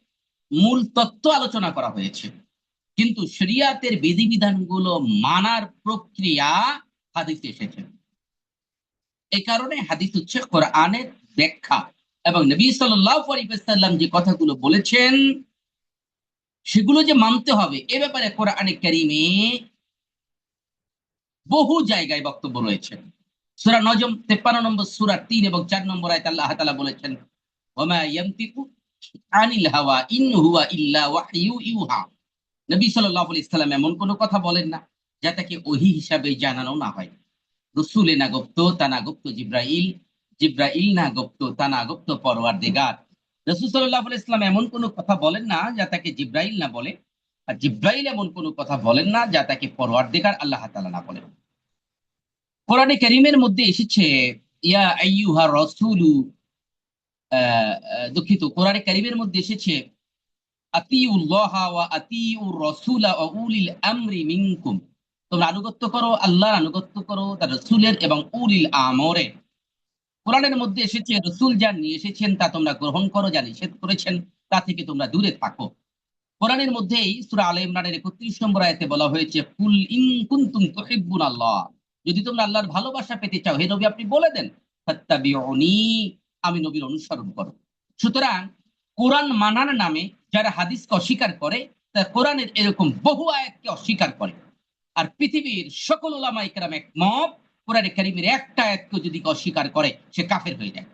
A: মূল তত্ত্ব আলোচনা করা হয়েছে, কিন্তু শরিয়াতের বিধিবিধানগুলো মানার প্রক্রিয়া হাদিসে এসেছে। এই কারণে হাদিস হচ্ছে কোরআনের ব্যাখ্যা, এবং নবী সাল্লাল্লাহু আলাইহি ওয়াসাল্লাম যে কথাগুলো বলেছেন সেগুলো যে মানতে হবে এ ব্যাপারে কোরআনে কারীমে বহু জায়গায় বক্তব্য রয়েছে। সূরা নজম 53 নম্বর সূরা 3 এবং 4 নম্বর আয়াতে আল্লাহ তাআলা বলেছেন, ওয়ামা ইয়ানতিকু আনিল হাওয়া ইন হুয়া ইল্লা ওয়াহয়ু ইউহা। নবী সাল্লাল্লাহু আলাইহি সাল্লাম এমন কোনো কথা বলেন না যা তাকে ওহী হিসাবে জানানো না হয়। রসুলে না গুপ্ত তা না গুপ্ত জিব্রাইল, জিব্রাইল না গুপ্ত তা না গুপ্ত পরওয়ারদিগার। রাসূল সাল্লাল্লাহু আলাইহি সাল্লাম এমন কোনো কথা বলেন না যা তাকে জিব্রাইল না বলে, আর জিব্রাইল এমন কোনো কথা বলেন না যা তাকে পরওয়ারদিগার আল্লাহ তাআলা না বলেন। কোরআনে কারীমের মধ্যে এসেছে ইয়া আইয়ুহা রাসূলু, দুঃখিত, কোরআনে কারীমের মধ্যে এসেছে আতিউল্লাহ ওয়া আতিউর রাসূলা ওয়া উলিল আমরি মিনকুম। তোমরা আনুগত্য করো, আল্লাহর আনুগত্য করো, তার রাসূলের এবং উলিল আমরের। কোরআনের মধ্যে এসেছে রাসূল যা নিয়ে এসেছেন তা তোমরা গ্রহণ করো, যা নিষেধ করেছেন তা থেকে তোমরা দূরে থাকো। কোরআনের মধ্যেই সূরা আলে ইমরানের 31 নম্বর আয়াতে বলা হয়েছে কুল ইন কুনতুম তুহিব্বুনাল্লাহ, যদি তোমরা আল্লাহর ভালোবাসা পেতে চাও হে নবী আপনি বলে দেন ফাত্তাবিউনি, আমি নবীর অনুসরণ করো। সুতরাং কোরআন মানার নামে যারা হাদিসকে অস্বীকার করে তারা কোরআনের এরকম বহু আয়াতকে অস্বীকার করে। আর পৃথিবীর সকল উলামায়ে কেরাম একমত কোরআনে কারীমের একটা আয়াতকে যদি অস্বীকার করে সে কাফের হয়ে যায়।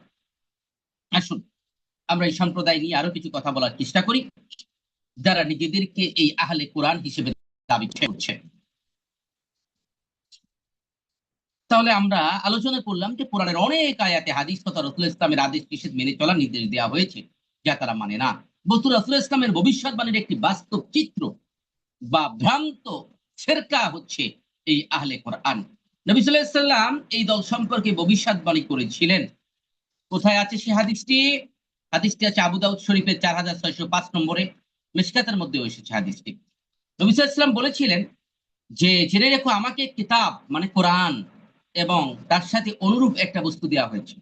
A: আসুন আমরা এই সম্প্রদায় নিয়ে আরো কিছু কথা বলার চেষ্টা করি যারা নিজেদেরকে এই আহলে কোরআন হিসেবে দাবি করছে। তাহলে আমরা আলোচনা করলাম যে কোরআনের অনেক আয়াতে হাদিস তথা রাসূল ইসলামের আদেশ নিষেধ মেনে চলার নির্দেশ দেওয়া হয়েছে যা তারা মানে না। বস্তু রাসূল ইসলামের ভবিষ্যৎবাণীর একটি বাস্তব চিত্র বা ভ্রান্ত ফেরকা হচ্ছে এই আহলে কোরআন। নবী সাল্লাল্লাহু আলাইহি সাল্লাম এই দল সম্পর্কে ভবিষ্যৎবাণী করেছিলেন। কোথায় আছে সে হাদিসটি? হাদিসটি আছে আবু দাউদ শরীফের 4605 নম্বরে, মিশকাতের মধ্যেও এসেছে হাদিসটি। নবী সাল্লাল্লাহু আলাইহি সাল্লাম বলেছিলেন যে জেনে রেখো আমাকে কিতাব মানে কোরআন এবং তার সাথে অনুরূপ একটা বস্তু দেওয়া হয়েছে।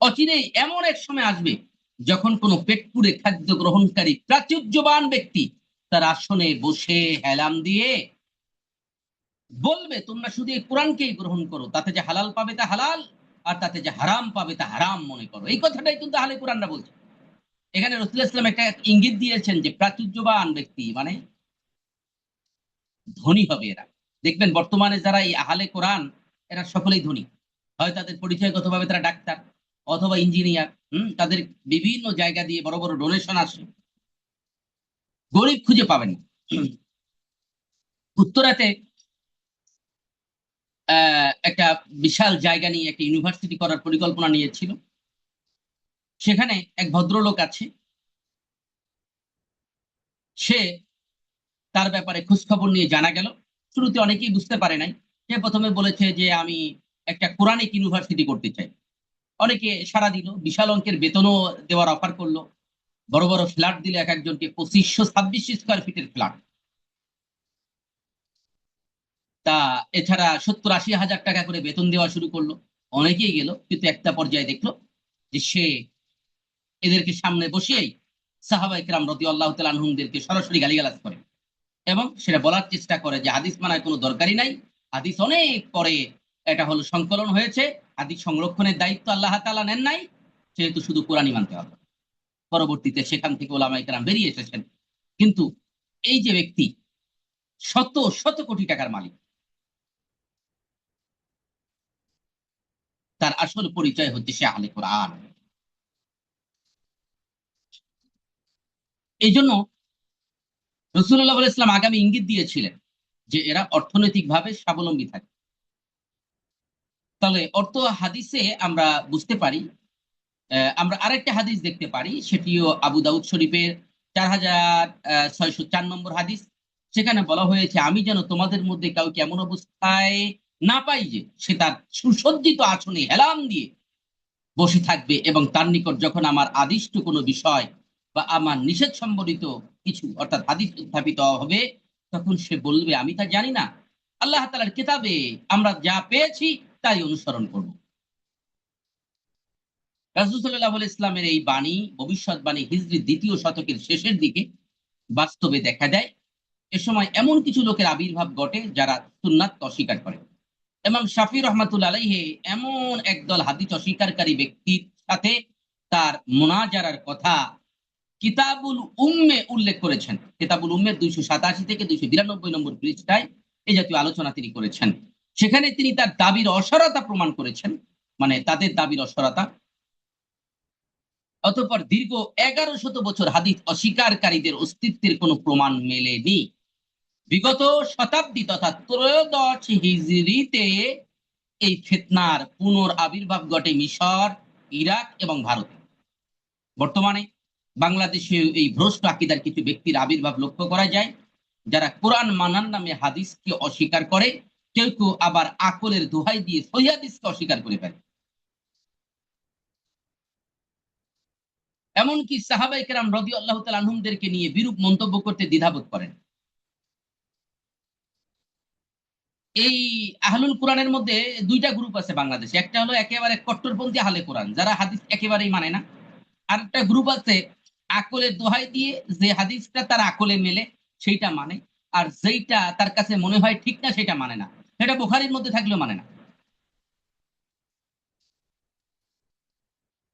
A: অচিরেই এমন এক সময় আসবে যখন কোনো পেট পুরে খাদ্য গ্রহণকারী প্রাচুর্যবান ব্যক্তি তার আসনে বসে হেলাম দিয়ে বলবে তোমরা শুধু এই কোরআনকেই গ্রহণ করো, তাতে যে হালাল পাবে তা হালাল আর তাতে যে হারাম পাবে তা হারাম মনে করো। এই কথাটাই কিন্তু আহলে কোরআনরা বলছে। এখানে রাসূলুল্লাহ সাল্লাল্লাহু আলাইহি ওয়াসাল্লাম একটা ইঙ্গিত দিয়েছেন যে প্রাচুর্যবান ব্যক্তি মানে ধনী হবে এরা। দেখবেন বর্তমানে যারা এই আহলে কোরআন এরা সকলেই ধনী, হয় তাদের পরিচয়গতভাবে তারা ডাক্তার অথবা ইঞ্জিনিয়ার। তাদের বিভিন্ন জায়গা দিয়ে বড় বড় ডোনেশন আসে, গরিব খুঁজে পাবেন না। উত্তরাতে একটা বিশাল জায়গা নিয়ে একটা ইউনিভার্সিটি করার পরিকল্পনা নিয়েছিল। সেখানে এক ভদ্রলোক আছে, সে তার ব্যাপারে খোঁজ খবর নিয়ে জানা গেল। শুরুতে অনেকেই বুঝতে পারে নাই। সে প্রথমে বলেছে যে আমি একটা কোরআনিক ইউনিভার্সিটি করতে চাই। অনেকে সাড়া দিল, বিশাল অঙ্কের বেতনও দেওয়ার অফার করলো। বড় বড় ফ্ল্যাট দিলে এক একজনকে 2526 স্কয়ার ফিটের ফ্ল্যাট। তা এছাড়া 70-80 হাজার টাকা করে বেতন দেওয়া শুরু করলো। অনেকেই গেল, কিন্তু একটা পর্যায়ে দেখলো যে সে এদেরকে সামনে বসিয়েই সাহাবায়ে কেরাম রাদিয়াল্লাহু তাআলা আনহুমদেরকে সরাসরি গালিগালাজ করে এবং সেটা বলার চেষ্টা করে যে হাদিস মানার কোনো দরকারই নাই। হাদিস অনেক পরে এটা হলো সংকলন হয়েছে, হাদিস সংরক্ষণের দায়িত্ব আল্লাহ তাআলা নেন নাই, সেহেতু শুধু কোরআনই মানতে হবে। পরবর্তীতে সেখান থেকে ওলামায়ে কেরাম বেরিয়ে এসেছেন। কিন্তু এই যে ব্যক্তি শত শত কোটি টাকার মালিক, তার আসল পরিচয় হচ্ছে সে আহলে কোরআন। এই জন্য রাসূলুল্লাহ সাল্লাল্লাহু আলাইহি ওয়াসাল্লাম আগামী ইঙ্গিত দিয়েছিলেন যে এরা অর্থনৈতিকভাবে স্বাবলম্বী থাকে। তাহলে অর্থ হাদিসে আমরা বুঝতে পারি। আমরা আরেকটা হাদিস দেখতে পারি, সেটিও আবু দাউদ শরীফের 4604 নম্বর হাদিস। সেখানে বলা হয়েছে, আমি যেন তোমাদের মধ্যে কাউকে এমন অবস্থায় না পাই যে সে তার সুসজ্জিত আসনে হেলান দিয়ে বসে থাকবে এবং তার নিকট যখন আমার আদিষ্ট কোনো বিষয় বা আমার নিষেধ সম্বলিত কিছু অর্থাৎ হাদিস উত্থাপিত হবে, তখন সে বলবে আমি তা জানি না, আল্লাহ তাআলার কিতাবে আমরা যা পেয়েছি তাই অনুসরণ করব। রাসূল সাল্লাল্লাহু আলাইহি ইসলামের এই বাণী, ভবিষ্যৎবাণী হিজরি ২য় শতকের শেষের দিকে বাস্তবে দেখা দেয়। এ সময় এমন কিছু লোকের আবির্ভাব ঘটে যারা সুন্নাতকে অস্বীকার করে। ইমাম শাফি রহমাতুল্লাহ আলাইহি এমন একদল হাদিস অস্বীকারী ব্যক্তির সাথে তার মুনাজারার কথা কিতাবুল উম্মে উল্লেখ করেছেন। কিতাবুল উম্মের ২৮৭ থেকে ২৯২ নম্বর পৃষ্ঠায় এই জাতীয় আলোচনা তিনি করেছেন। সেখানে তিনি তার দাবির অসারতা প্রমাণ করেছেন, মানে তাদের দাবির অসারতা। অতঃপর দীর্ঘ ১১শত বছর হাদিস অস্বীকারীদের অস্তিত্বের কোনো প্রমাণ মেলেনি। বিগত শতাব্দী তথা ত্রয়োদশ হিজরিতে এই ফিতনার পুনরাবির্ভাব ঘটে মিশর, ইরাক এবং ভারতে। বর্তমানে বাংলাদেশে এই ভ্রষ্ট আকীদার কিছু ব্যক্তির আবির্ভাব লক্ষ্য করা যায়, যারা কোরআন মানার নামে হাদিসকে অস্বীকার করে। কেউ কেউ আবার আকলের দোহাই দিয়ে সহিহ হাদিসকে অস্বীকার করে ফেলে। এমনকি সাহাবায়ে কেরাম রাদিয়াল্লাহু তাআলা আনহুমদেরকে নিয়ে বিরূপ মন্তব্য করতে দ্বিধাবোধ করেন। এই আহলুল কোরআনের মধ্যে ২ টা গ্রুপ আছে বাংলাদেশে। একটা হলো একেবারে কট্টরপন্থী আহলে কোরআন, যারা হাদিস একেবারেই মানে না। আরেকটা গ্রুপ আছে আকলের দোহাই দিয়ে যে হাদিসটা তার আকলে মেলে সেইটা মানে, আর যেইটা তার কাছে মনে হয় ঠিক না সেটা মানে না। সেটা বুখারীর মধ্যে থাকলেও মানে না।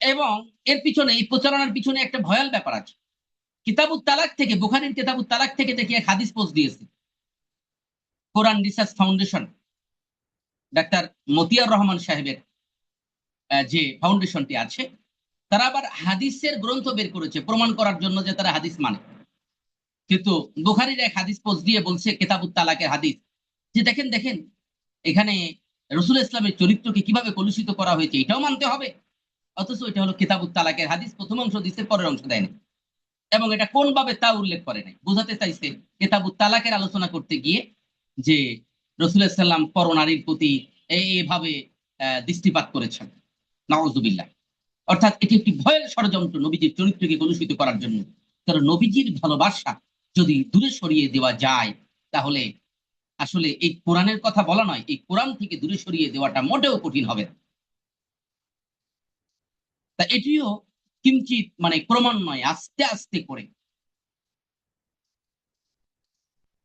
A: এবং এর পিছনে, এই প্রচারণার পিছনে একটা ভয়াল ব্যাপার আছে। কিতাবুত তালাক থেকে, বুখারীর কিতাবুত তালাক থেকে দেখি এক হাদিস পোস্ট দিয়েছে Quran research foundation, doctor Motiar Rahman সাহেবের যে ফাউন্ডেশনটি আছে, তারা আবার হাদিসের গ্রন্থ বের করেছে প্রমাণ করার জন্য যে তারা হাদিস মানে। কিন্তু বুখারীর এক হাদিস পোস্ট দিয়ে বলছে কিতাবুত তালাকের হাদিস, যে দেখেন দেখেন এখানে রসুল ইসলামের চরিত্রকে কিভাবে কলুষিত করা হয়েছে এটাও মানতে হবে। অথচ এটা হলো কিতাবুত তালাকের হাদিস, প্রথম অংশ দিচ্ছে, পরের অংশ দেয়নি। এবং এটা কোন ভাবে তা উল্লেখ করে নাই, বোঝাতে চাইছে কিতাবুত তালাকের আলোচনা করতে গিয়ে যে রসুল ইসলাম পরনারীর প্রতি এইভাবে দৃষ্টিপাত করেছেন। নাউজুবিল্লাহ। অর্থাৎ এটি একটি ভয়ের ষড়যন্ত্র নবীজির চরিত্রকে কলুষিত করার জন্য। কারণ নবীজির ভালোবাসা যদি দূরে সরিয়ে দেওয়া যায়, তাহলে আসলে এই কোরআনের কথা বলা নয়, এই কোরআন থেকে দূরে সরিয়ে দেওয়াটা মোটেও কঠিন হবে না। তা এটিও কিঞ্চিত মানে ক্রমান্বয়ে আস্তে আস্তে করে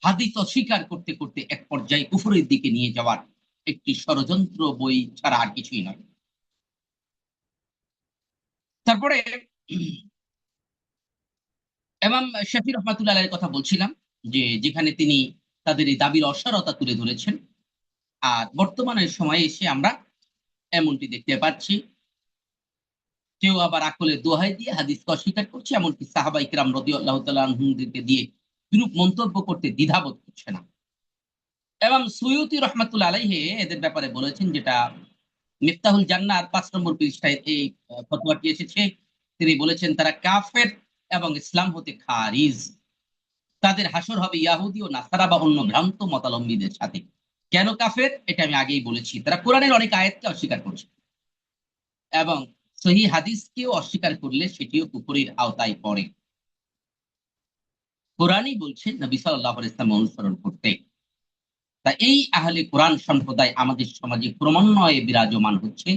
A: হাদিস অস্বীকার করতে করতে এক পর্যায়ে কুফরের দিকে নিয়ে যাওয়ার একটি ষড়যন্ত্র বই ছাড়া আর কিছুই নয়। তারপরে ইমাম শাফি রহমাতুল্লাহ আলাইহির কথা বলছিলাম, যে যেখানে তিনি তাদের এই দাবির অসারতা তুলে ধরেছেন। আর বর্তমানের সময়ে এসে আমরা এমনটি দেখতে পাচ্ছি, কেউ আবার আকলের দোহাই দিয়ে হাদিসকে অস্বীকার করছে, এমনকি সাহাবা ইকরাম রাদিয়াল্লাহু তাআলা আনহুমদেরকে দিয়ে বিরূপ মন্তব্য করতে দ্বিধাবোধ করছে না। এবং সুয়ুতি রহমাতুল্লাহ আলাইহি এদের ব্যাপারে বলেছেন, যেটা মিফতাহুল জান্নার ৫ নম্বর পৃষ্ঠায় এই ফতোয়াটি এসেছে। তিনি বলেছেন তারা কাফের এবং ইসলাম হতে খারিজ। তাদের হাসর হবে ইয়াহুদি ও নাসারা বা অন্য ভ্রান্ত মতাবলম্বীদের সাথে। কেন কাফের? এটা আমি আগেই বলেছি। তারা কোরআনের অনেক আয়াতকে অস্বীকার করছে এবং সহিহ হাদিসকেও অস্বীকার করলে সেটিও কুফরির আওতায় পড়ে। কোরআনই বলছে নবী সাল্লাল্লাহু আলাইহি ওয়াসাল্লাম অনুসরণ করতে। তা এই আহলে কোরআন সম্প্রদায় আমাদের সমাজে ক্রমান্বয়ে বিরাজমান হচ্ছে।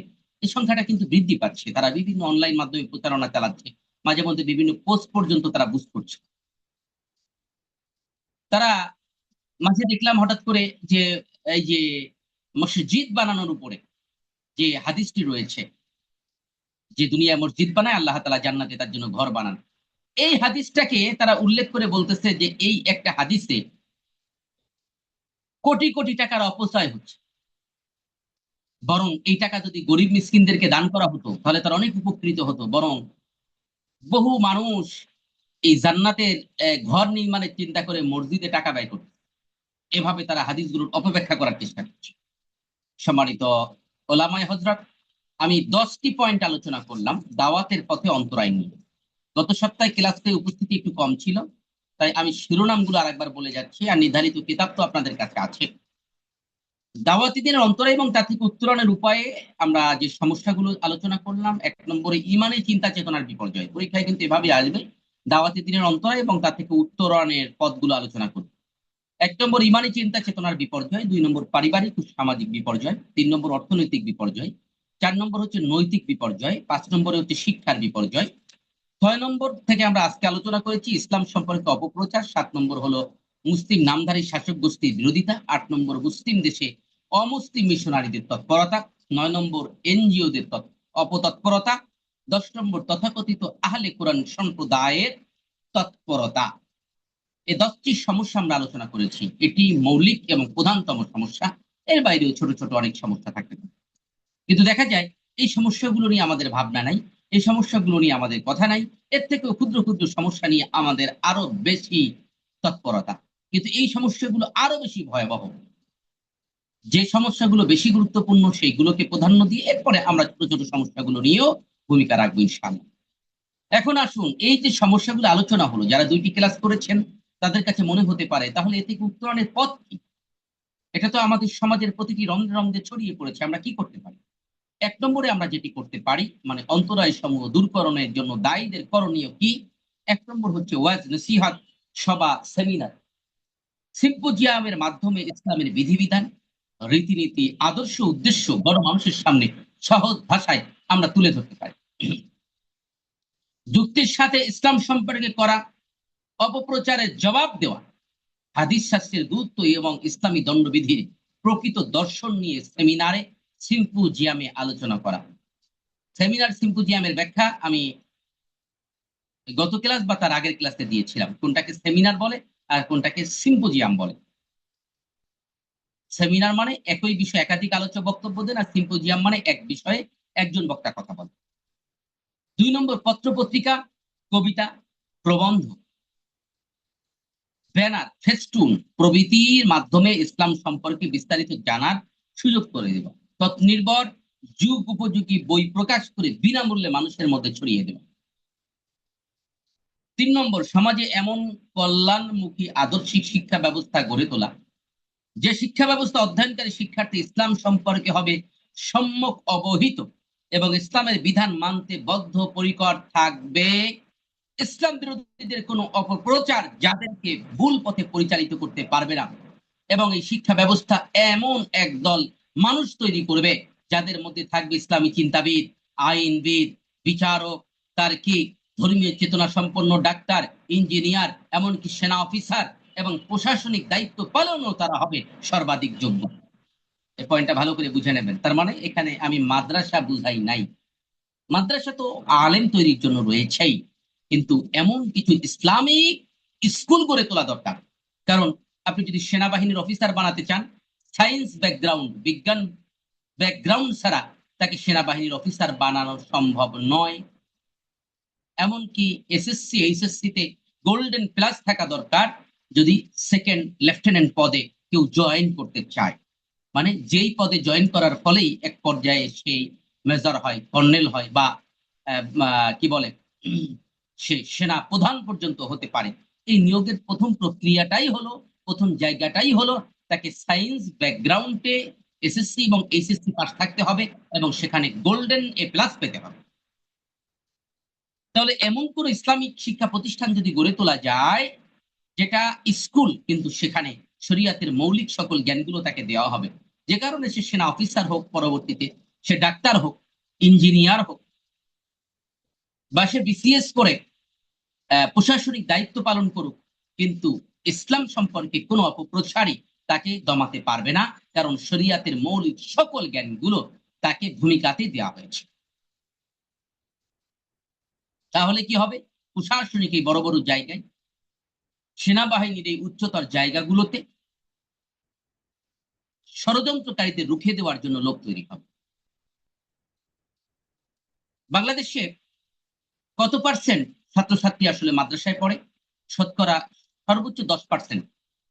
A: এই সংখ্যাটা কিন্তু বৃদ্ধি পাচ্ছে। তারা বিভিন্ন অনলাইন মাধ্যমে প্রচারণা চালাচ্ছে। মাঝে মধ্যে বিভিন্ন পোস্ট পর্যন্ত তারা বুস্ট করছে। তারা মাঝে দেখলাম হঠাৎ করে যে এই যে মসজিদ বানানোর উপরে যে হাদিসটি রয়েছে, যে দুনিয়া মসজিদ বানায় আল্লাহ তাআলা জান্নাতে তার জন্য ঘর বানান। এই হাদিসটাকে তারা উল্লেখ করে বলতেছে যে এই একটা হাদিসে কোটি কোটি টাকার অপচয় হচ্ছে। বরং এই টাকা যদি গরিব মিসকিনদেরকে দান করা হতো তাহলে তারা অনেক উপকৃত হতো। বরং বহু মানুষ এই জান্নাতের ঘর নির্মাণের চিন্তা করে মসজিদে টাকা ব্যয় করছে। এভাবে তারা হাদিসগুলোর অপব্যাখ্যা করার চেষ্টা করছে। সম্মানিত ওলামায়ে হযরত, আমি 10টি পয়েন্ট আলোচনা করলাম দাওয়াতের পথে অন্তরায় নিয়ে। গত সপ্তাহে ক্লাসে উপস্থিতি একটু কম ছিল, তাই আমি শিরোনামগুলো আরেকবার বলে যাচ্ছি, আর নির্ধারিত কিতাব তো আপনাদের কাছে আছে। দাওয়াতি দিনের অন্তরায় এবং তা থেকে উত্তরণের উপায়ে আমরা যে সমস্যাগুলো আলোচনা করলাম, 1 নম্বরে ইমানি চিন্তা চেতনার বিপর্যয়। পরীক্ষায় কিন্তু এভাবে আসবে, দাওয়াতি দিনের অন্তরায় এবং তা থেকে উত্তরণের পথগুলো আলোচনা করব। 1 নম্বর ইমানি চিন্তা চেতনার বিপর্যয়, 2 নম্বর পারিবারিক ও সামাজিক বিপর্যয়, 3 নম্বর অর্থনৈতিক বিপর্যয়, 4 নম্বর হচ্ছে নৈতিক বিপর্যয়, 5 নম্বরে হচ্ছে শিক্ষার বিপর্যয়, 6 নম্বর থেকে আমরা আজকে আলোচনা করেছি ইসলাম সম্পর্কে অপপ্রচার, 7 নম্বর হলো মুসলিম নামধারী শাসক গোষ্ঠীর বিরোধিতা, 8 নম্বর মুসলিম দেশে অমুসলিম মিশনারিদের তৎপরতা, 9 নম্বর এনজিওদের অপতৎপরতা, 10 নম্বর তথাকথিত আহলে কোরআন সম্প্রদায়ের তৎপরতা। এই 10টি সমস্যা আমরা আলোচনা করেছি। এটি মৌলিক এবং প্রধানতম সমস্যা, এর বাইরেও ছোট ছোট অনেক সমস্যা থাকতে পারে। কিন্তু দেখা যায় এই সমস্যাগুলো নিয়ে আমাদের ভাবনা নাই, এই সমস্যাগুলো নিয়ে আমাদের কথা নাই, এর থেকেও ক্ষুদ্র ক্ষুদ্র সমস্যা নিয়ে আমাদের আরো বেশি তৎপরতা। কিন্তু এই সমস্যাগুলো আরো বেশি ভয়াবহ। যে সমস্যাগুলো বেশি গুরুত্বপূর্ণ সেইগুলোকে প্রাধান্য দিয়ে এরপরে আমরা ছোট ছোট সমস্যাগুলো নিয়েও ভূমিকা রাখবো ইনশাআল্লাহ। এখন আসুন, এই যে সমস্যাগুলো আলোচনা হলো, যারা 2টি ক্লাস করেছেন তাদের কাছে মনে হতে পারে তাহলে এ থেকে উত্তরণের পথ কি? এটা তো আমাদের সমাজের প্রতিটি রন্ধ্রে রন্ধ্রে ছড়িয়ে পড়েছে, আমরা কি করতে পারি? 1 নম্বরে আমরা যেটি করতে পারি, মানে অন্তরায় সমূহ দূরকরণের জন্য দায়ীদের করণীয় কি? 1 নম্বর হচ্ছে ওয়াজ নসিহত, সভা, সেমিনার, সিম্পোজিয়ামের মাধ্যমে ইসলামের বিধিবিধান, রীতিনীতি, আদর্শ, উদ্দেশ্য বড় মানুষের সামনে সহজ ভাষায় আমরা তুলে ধরতে পারি। যুক্তির সাথে ইসলাম সম্পর্কে করা অপপ্রচারের জবাব দেওয়া, হাদিস শাস্ত্রের গুরুত্ব এবং ইসলামী দণ্ডবিধির প্রকৃত দর্শন নিয়ে সেমিনারে, সিম্পোজিয়ামে আলোচনা করা। সেমিনার সিম্পোজিয়ামের ব্যাখ্যা আমি গত ক্লাস বা তার আগের ক্লাসে দিয়েছিলাম, কোনটাকে সেমিনার বলে আর কোনটাকে সিম্পোজিয়াম বলে। সেমিনার মানে একই বিষয়ে একাধিক আলোচক বক্তব্য দেন, আর সিম্পোজিয়াম মানে এক বিষয়ে একজন বক্তা কথা বলে। 2 নম্বর পত্র পত্রিকা, কবিতা, প্রবন্ধ, ব্যানার, ফেস্টুন প্রভৃতির মাধ্যমে ইসলাম সম্পর্কে বিস্তারিত জানার সুযোগ করে দেব। তৎনির্ভর যুগ উপযোগী বই প্রকাশ করে বিনামূল্যে মানুষের মধ্যে ছড়িয়ে দেব। 3 নম্বর সমাজে এমন কল্যাণমুখী আদর্শিক শিক্ষা ব্যবস্থা গড়ে তোলা, যে শিক্ষা ব্যবস্থা অধ্যয়নকারী শিক্ষার্থী ইসলাম সম্পর্কে হবে সম্যক অবহিত এবং ইসলামের বিধান মানতে বদ্ধপরিকর থাকবে। ইসলাম বিরোধীদের কোনো অপপ্রচার যাদেরকে ভুল পথে পরিচালিত করতে পারবে না, এবং এই শিক্ষা ব্যবস্থা এমন একদল মানুষ তৈরি করবে যাদের মধ্যে থাকবে ইসলামী চিন্তাবিদ, আইনবিদ, বিচারক, তার্কিক, ধর্মীয় চেতনা সম্পন্ন ডাক্তার, ইঞ্জিনিয়ার, এমনকি সেনা অফিসার, এবং প্রশাসনিক দায়িত্ব পালনও তারা হবে সর্বাধিক যোগ্য। এই পয়েন্টটা ভালো করে বুঝে নেবেন। তার মানে এখানে আমি মাদ্রাসা বুঝাই নাই, মাদ্রাসা তো আলেম তৈরির জন্য রয়েছেই, কিন্তু এমন কিছু ইসলামিক স্কুল গড়ে তোলা দরকার। কারণ আপনি যদি সেনাবাহিনীর অফিসার বানাতে চান, সায়েন্স ব্যাকগ্রাউন্ড, বিজ্ঞান ব্যাকগ্রাউন্ড ছাড়া তাকে সেনাবাহিনীর অফিসার বানানো সম্ভব নয়। এমনকি এসএসসি এইচএসসি তে গোল্ডেন প্লাস থাকা দরকার যদি সেকেন্ড লেফটেন্যান্ট পদে কেউ জয়েন করতে চায়। মানে যেই পদে জয়েন করার ফলেই এক পর্যায়ে সেই মেজর হয়, কর্নেল হয়, বা কি বলে সে সেনা প্রধান পর্যন্ত হতে পারে। এই নিয়োগের প্রথম প্রক্রিয়াটাই হলো, প্রথম জায়গাটাই হলো তাকে সায়েন্স ব্যাকগ্রাউন্ডে এসএসসি এবং এইচএসসি পাস থাকতে হবে এবং সেখানে গোল্ডেন এ প্লাস পেতে হবে। তাহলে এমন কোন ইসলামিক শিক্ষা প্রতিষ্ঠান যদি গড়ে তোলা যায় যেটা স্কুল, কিন্তু সেখানে শরিয়াতের মৌলিক সকল জ্ঞানগুলো তাকে দেওয়া হবে, যে কারণে সে সেনা অফিসার হোক, পরবর্তীতে সে ডাক্তার হোক, ইঞ্জিনিয়ার হোক, বা সে বিসিএস করে প্রশাসনিক দায়িত্ব পালন করুক, কিন্তু ইসলাম সম্পর্কে কোনো অপপ্রচারই তাকে দমাতে পারবে না, কারণ শরিয়াতের মৌলিক সকল জ্ঞানগুলো তাকে ভূমিকাতে দেওয়া হয়েছে। তাহলে কি হবে? প্রশাসনিক এই বড় বড় জায়গায়, সেনাবাহিনীর এই উচ্চতর জায়গাগুলোতে ষড়যন্ত্রকারীদের রুখে দেওয়ার জন্য লোক তৈরি হবে। বাংলাদেশে কত পার্সেন্ট ছাত্রছাত্রী আসলে মাদ্রাসায় পড়ে, শতকরা সর্বোচ্চ 10%,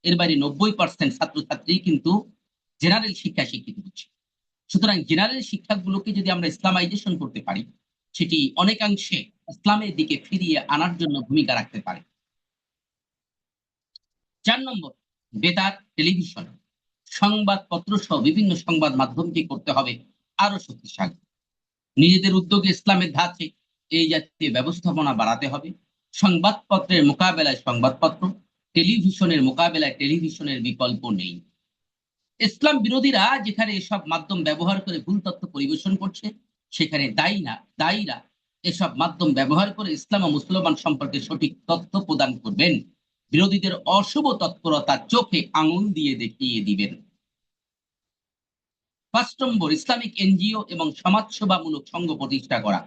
A: এর বাইরে 90% ছাত্রছাত্রী কিন্তু জেনারেল শিক্ষায় শিক্ষিত হচ্ছে। সুতরাং জেনারেল শিক্ষাগুলোকে যদি আমরা ইসলামাইজেশন করতে পারি, সেটি অনেকাংশে ইসলামের দিকে ফিরিয়ে আনার জন্য ভূমিকা রাখতে পারে। 4 নম্বর, বেতার, টেলিভিশন, সংবাদপত্র সহ বিভিন্ন সংবাদ মাধ্যমকে করতে হবে আরো শক্তিশালী। নিজেদের উদ্যোগে ইসলামের ধাঁচে এই জাতীয় ব্যবস্থাপনা বাড়াতে হবে। সংবাদপত্রের মোকাবেলায় সংবাদপত্র, টেলিভিশনের মোকাবেলায় টেলিভিশনের বিকল্প নেই। ইসলাম বিরোধীরা যেখানে এসব মাধ্যম ব্যবহার করে ভুল তথ্য পরিবেশন করছে, সেখানে দায়ীরা এসব মাধ্যম ব্যবহার করে ইসলাম ও মুসলমান সম্পর্কে সঠিক তথ্য প্রদান করবেন। বিরোধীদের অশুভ তৎপরতা চোখে আঙুল দিয়ে দেখিয়ে দিবেন। 5 নম্বর, ইসলামিক এনজিও এবং সমাজসেবামূলক সংঘ প্রতিষ্ঠা করা।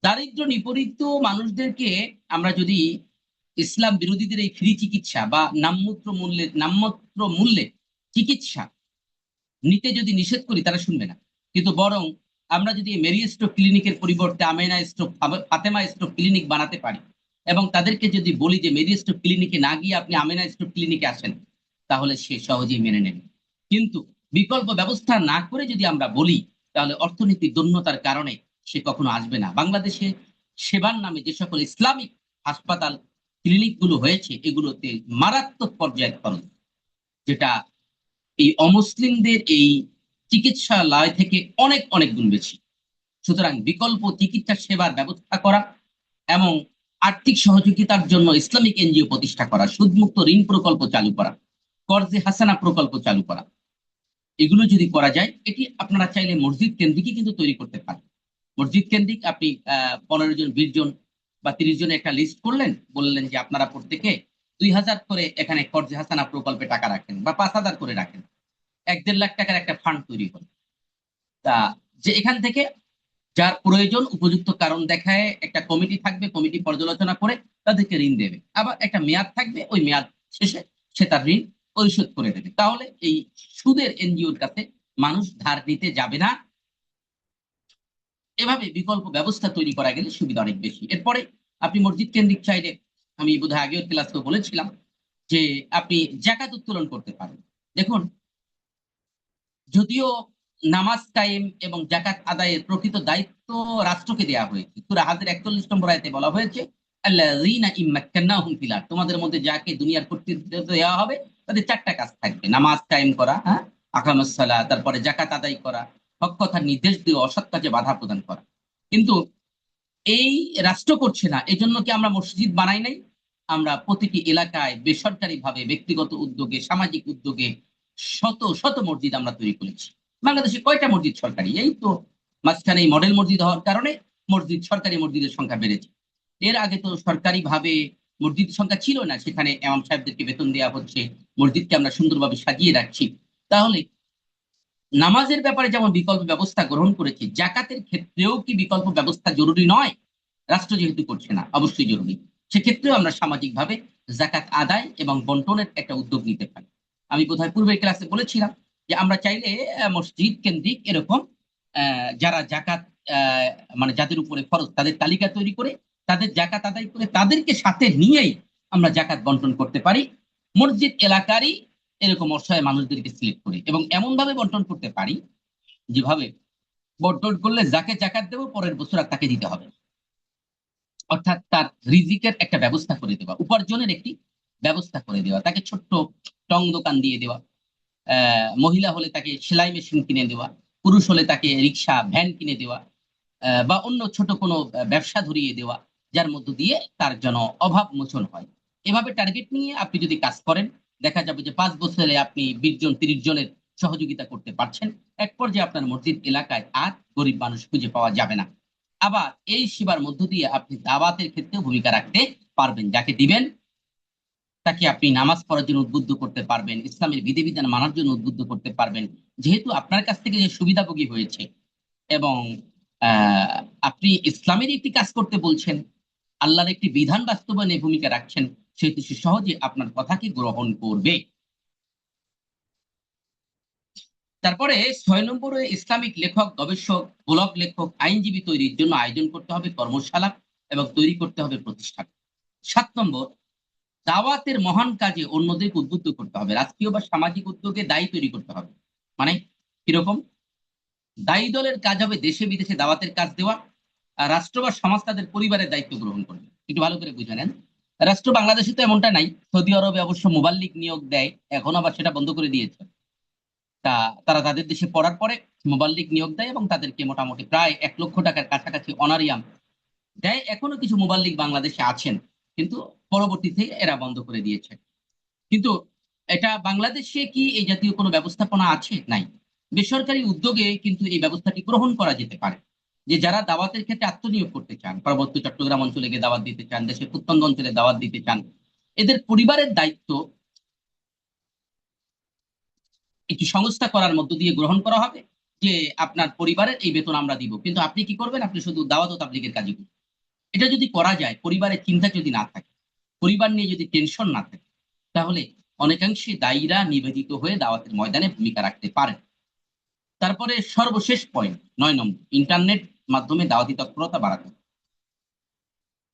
A: দারিদ্র নিপীড়িত মানুষদেরকে আমরা যদি ইসলাম বিরোধীদের এই ফ্রি চিকিৎসা বা নামমাত্র মূল্যে চিকিৎসা নিতে যদি নিষেধ করি, তারা শুনবে না। কিন্তু বরং আমরা যদি মেরি স্টোক ক্লিনিকের পরিবর্তে Amena Stopes, Fatema Stopes clinic বানাতে পারি, এবং তাদেরকে যদি বলি যে মেরি স্টোক ক্লিনিকে না গিয়ে আপনি আমেনা স্টোক ক্লিনিকে আসেন, তাহলে সে সহজেই মেনে নেবে। কিন্তু বিকল্প ব্যবস্থা না করে যদি আমরা বলি, তাহলে অর্থনৈতিক দৈন্যতার কারণে সে কখনো আসবে না। বাংলাদেশে সেবার নামে যে সকল ইসলামিক হাসপাতাল, ক্লিনিক গুলো হয়েছে, এগুলোতে মারাত্মক পর্যায়ের খরচ, যেটা এই অমুসলিমদের এই চিকিৎসালয় থেকে অনেক অনেক গুণ বেশি। সুতরাং বিকল্প চিকিৎসা সেবার ব্যবস্থা করা এবং আর্থিক সহযোগিতার জন্য ইসলামিক এনজিও প্রতিষ্ঠা করা, সুদমুক্ত ঋণ প্রকল্প চালু করা, কর্জে হাসানা প্রকল্প চালু করা, এগুলো যদি করা যায়, এটি আপনারা চাইলে মসজিদ কেন্দ্রিকই কিন্তু তৈরি করতে পারেন। মসজিদ কেন্দ্রিক আপনি 15 জন, 20 জন বা 30 জন একটা লিস্ট করলেন, বললেন যে আপনারা প্রত্যেকে 2000 করে এখানে কর্জে হাসানা প্রকল্পে টাকা রাখেন, বা 5000 করে রাখেন। 1-1.5 লাখ টাকার একটা ফান্ড তৈরি হল। তা যে এখান থেকে যার প্রয়োজন উপযুক্ত কারণ দেখায় একটা কমিটি থাকবে, কমিটি পর্যালোচনা করে তাদেরকে ঋণ দেবে। আবার একটা মেয়াদ থাকবে, ওই মেয়াদ শেষে সে তার ঋণ পরিশোধ করে দেবে। তাহলে এই সুদের এনজিওর কাছে মানুষ ধার নিতে যাবে না। এভাবে বিকল্প ব্যবস্থা তৈরি করা গেলে সুবিধা অনেক বেশি। এরপরে আপনি মসজিদ কেন্দ্রিক চাইলে, আমি বোধহয় আগের ক্লাসে বলেছিলাম যে আপনি জাকাত উত্তোলন করতে পারেন। দেখুন, যদিও নামাজ কায়েম এবং জাকাত আদায়ের প্রকৃত দায়িত্ব রাষ্ট্রকে দেওয়া হয়েছে, সূরা হাজের 41 নম্বর আয়াতে বলা হয়েছে, আল্লাযীনা ইম্মাক্কান্নাহুম ফিল আরদ, তোমাদের মধ্যে যাকে দুনিয়ার কর্তৃত্ব দেওয়া হবে তাদের 4টা কাজ থাকবে: নামাজ কায়েম করা, হ্যাঁ, আকামাস সালাত, তারপরে জাকাত আদায় করা, হক কথার নির্দেশ দিয়ে অসৎ কাজে বাধা প্রদান করা। কিন্তু এই রাষ্ট্র করছে না, এজন্য কি আমরা মসজিদ বানাই নাই? আমরা প্রতিটি এলাকায় বেসরকারি ভাবে, ব্যক্তিগত উদ্যোগে, সামাজিক উদ্যোগে শত শত মসজিদ আমরা তৈরি করেছি। বাংলাদেশে কয়টা মসজিদ সরকারি? এই তো মাঝখানে এই মডেল মসজিদ হওয়ার কারণে সরকারি মসজিদের সংখ্যা বেড়েছে। এর আগে তো সরকারি ভাবে মসজিদ সংখ্যা ছিল না, সেখানে ইমাম সাহেবদেরকে বেতন দেওয়া হচ্ছে, মসজিদকে আমরা সুন্দরভাবে সাজিয়ে রাখছি। তাহলে নামাজের ব্যাপারে যেমন বিকল্প ব্যবস্থা গ্রহণ করেছি, জাকাতের ক্ষেত্রেও কি বিকল্প ব্যবস্থা জরুরি নয়? রাষ্ট্র যেহেতু করছে না, অবশ্যই জরুরি। সেক্ষেত্রেও আমরা সামাজিকভাবে জাকাত আদায় এবং বন্টনের একটা উদ্যোগ নিতে পারি। আমি বোধহয় পূর্বের ক্লাসে বলেছিলাম যে আমরা চাইলে মসজিদ কেন্দ্রিক এরকম যারা জাকাত, আহ, মানে যাদের উপরে ফরজ, তাদের তালিকা তৈরি করে তাদের জাকাত আদায় করে তাদেরকে সাথে নিয়েই আমরা জাকাত বন্টন করতে পারি। মসজিদ এলাকারই এরকম অসহায় মানুষদেরকে সিলেক্ট করে, এবং এমন ভাবে বন্টন করতে পারি যেভাবে বন্টন করলে যাকে জাকাত দেবো পরের বছর আর তাকে দিতে হবে না। অর্থাৎ তার রিজিকের একটা ব্যবস্থা করে দেওয়া, উপার্জনের একটি ব্যবস্থা করে দেওয়া, তাকে ছোট্ট টং দোকান দিয়ে দেওয়া, মহিলা হলে তাকে সেলাই মেশিন কিনে দেওয়া, পুরুষ হলে তাকে রিক্সা, ভ্যান কিনে দেওয়া, বা অন্য ছোট কোনো ব্যবসা ধরিয়ে দেওয়া, যার মধ্য দিয়ে তার যেন অভাব মোচন হয়। এভাবে টার্গেট নিয়ে আপনি যদি কাজ করেন, দেখা যাবে যে 5 বছরে আপনি 20 জন, 30 জনের সহযোগিতা করতে পারছেন। এক পর্যায়ে আপনার মসজিদ এলাকায় আর গরিব মানুষ খুঁজে পাওয়া যাবে না। আবার এই সেবার মধ্য দিয়ে আপনি দাওয়াতের ক্ষেত্রেও ভূমিকা রাখতে পারবেন। যাকে দিবেন তাকে আপনি নামাজ পড়ার জন্য উদ্বুদ্ধ করতে পারবেন, ইসলামের বিধিবিধান মানার জন্য উদ্বুদ্ধ করতে পারবেন। যেহেতু আপনার কাছ থেকে যে সুবিধাভোগী হয়েছে এবং আহ আপনি ইসলামের একটি কাজ করতে বলছেন, আল্লাহর একটি বিধান বাস্তবায়নে ভূমিকা রাখছেন, সেহেতু সে সহজে আপনার কথাকে গ্রহণ করবে। তারপরে 6 নম্বরে ইসলামিক লেখক, গবেষক, ব্লগ লেখক, আইনজীবী তৈরির জন্য আয়োজন করতে হবে কর্মশালা এবং তৈরি করতে হবে প্রতিষ্ঠান। 7 নম্বর, দাওয়াতের মহান কাজে অন্যদেরকে উদ্বুদ্ধ করতে হবে, রাষ্ট্রীয় বা সামাজিক উদ্যোগে দায়ী তৈরি করতে হবে। মানে কিরকম? দায়ী দলের কাজ হবে দেশে বিদেশে দাওয়াতের কাজ দেওয়া, আর রাষ্ট্র বা সমাজ তাদের পরিবারের দায়িত্ব গ্রহণ করবে। একটু ভালো করে বুঝে নেন। রাষ্ট্র বাংলাদেশে তো এমনটা নাই, সৌদি আরবে অবশ্য মোবাল্লিক নিয়োগ দেয়, এখন আবার সেটা বন্ধ করে দিয়েছে। তা তারা তাদের দেশে পড়ার পরে মোবাল্লিক নিয়োগ দেয় এবং তাদেরকে মোটামুটি প্রায় 1 লক্ষ টাকার কাছাকাছি অনারিয়াম দেয়। এখনো কিছু মোবাল্লিক বাংলাদেশে আছেন, কিন্তু পরবর্তীতে এরা বন্ধ করে দিয়েছে। কিন্তু এটা বাংলাদেশে কি এই জাতীয় কোনো ব্যবস্থাপনা আছে? নাই। বেসরকারি উদ্যোগে কিন্তু এই ব্যবস্থাটি গ্রহণ করা যেতে পারে, যে যারা দাওয়াতের ক্ষেত্রে আত্মনিয়োগ করতে চান, পার্বত্য চট্টগ্রাম অঞ্চলে গিয়ে দাওয়াত দিতে চান, দেশের প্রত্যন্ত অঞ্চলে দাওয়াত দিতে চান, এদের পরিবারের দায়িত্ব একটি সংস্থা করার মধ্য দিয়ে গ্রহণ করা হবে, যে আপনার পরিবারের এই বেতন আমরা দিব, কিন্তু আপনি কি করবেন? আপনি শুধু দাওয়াত ও তাবলীগের কাজই করবেন। এটা যদি করা যায়, পরিবারের চিন্তা যদি না থাকে, পরিবার নিয়ে যদি টেনশন না থাকে, তাহলে অনেকাংশে দায়ীরা নিবেদিত হয়ে দাওয়াতের ময়দানে ভূমিকা রাখতে পারেন। তারপরে সর্বশেষ পয়েন্ট, 9 নম্বর, ইন্টারনেট মাধ্যমে দাওয়াতি তৎপরতা বাড়াতে হবে।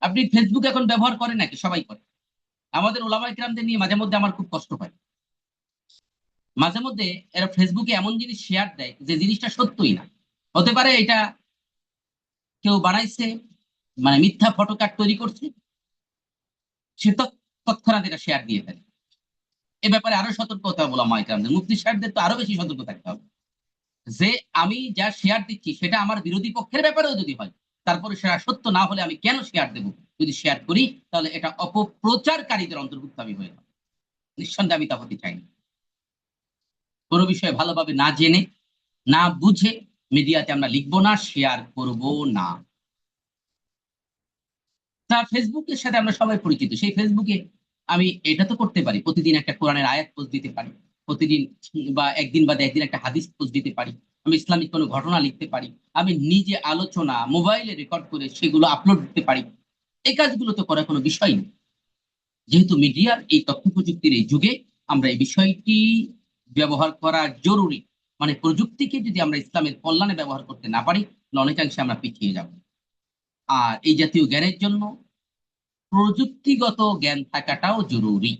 A: আপনি ফেসবুক এখন ব্যবহার করেন নাকি? সবাই করে। আমাদের ওলামায়ে কেরামদের নিয়ে মাঝে মধ্যে আমার খুব কষ্ট হয়। মাঝে মধ্যে এরা ফেসবুকে এমন জিনিস শেয়ার দেয় যে জিনিসটা সত্যই না। হতে পারে এটা কেউ বানাইছে, মানে মিথ্যা ফটোকার্ড তৈরি করছে, সে তৎক্ষণাৎ এটা শেয়ার দিয়ে ফেলে। এ ব্যাপারে আরো সতর্ক হতে হবে ওলামায়ে কেরামদের, মুফতি সাহেবদের তো আরো বেশি সতর্ক থাকতে হবে, যে আমি যা শেয়ার দিচ্ছি সেটা আমার বিরোধী পক্ষের ব্যাপারেও যদি হয়, তারপরে সেটা সত্য না হলে আমি কেন শেয়ার দেব? যদি শেয়ার করি, তাহলে এটা অপপ্রচারকারীদের অন্তর্ভুক্ত আমি হয়ে যাবো। নিঃসন্দেহে আমি তা হতে চাই না। কোনো বিষয়ে ভালোভাবে না জেনে, না বুঝে মিডিয়াতে আমরা লিখবো না, শেয়ার করব না। তা ফেসবুকের সাথে আমরা সবাই পরিচিত, সেই ফেসবুকে আমি এটা তো করতে পারি, প্রতিদিন একটা কোরআনের আয়াত পোস্ট দিতে পারি, প্রতিদিন বা একদিন বাদে একদিন একটা হাদিস পোস্ট দিতে পারি, আমি ইসলামিক কোনো ঘটনা লিখতে পারি, আমি নিজে আলোচনা মোবাইলে রেকর্ড করে সেগুলো আপলোড দিতে পারি। এই কাজগুলো তো করার কোনো বিষয় নেই। যেহেতু মিডিয়ার এই তথ্য প্রযুক্তির এই যুগে আমরা এই বিষয়টি ব্যবহার করা জরুরি। মানে প্রযুক্তিকে যদি আমরা ইসলামের কল্যাণে ব্যবহার করতে না পারি, তাহলে অনেকাংশে আমরা পিছিয়ে যাব। আর এই জাতীয় জ্ঞানের জন্য প্রযুক্তিগত জ্ঞান থাকাটাও জরুরি।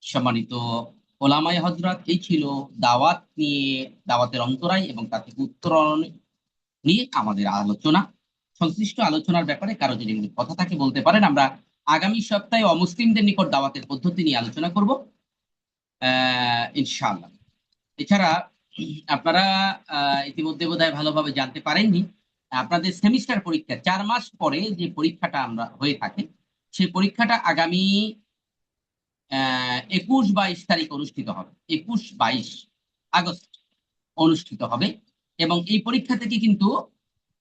A: সম্মানিত ওলামায়ে হযরত, এই ছিল দাওয়াত নিয়ে, দাওয়াতের অন্তরায় এবং তা থেকে উত্তরণ নিয়ে আমাদের আলোচনা। সংশ্লিষ্ট আলোচনার ব্যাপারে কারো যদি কোনো কথা থাকে বলতে পারেন। আমরা আগামী সপ্তাহে অমুসলিমদের নিকট দাওয়াতের পদ্ধতি নিয়ে আলোচনা করব ইনশাআল্লাহ। এছাড়া আপনারা ইতিমধ্যে বোধহয় ভালোভাবে জানতে পারেননি, আপনাদের সেমিস্টার পরীক্ষা 4 মাস পরে যে পরীক্ষাটা আমরা হয়ে থাকে, সেই পরীক্ষাটা আগামী 21-22 তারিখ অনুষ্ঠিত হবে। 21-22 আগস্ট অনুষ্ঠিত হবে। এবং এই পরীক্ষা থেকে কিন্তু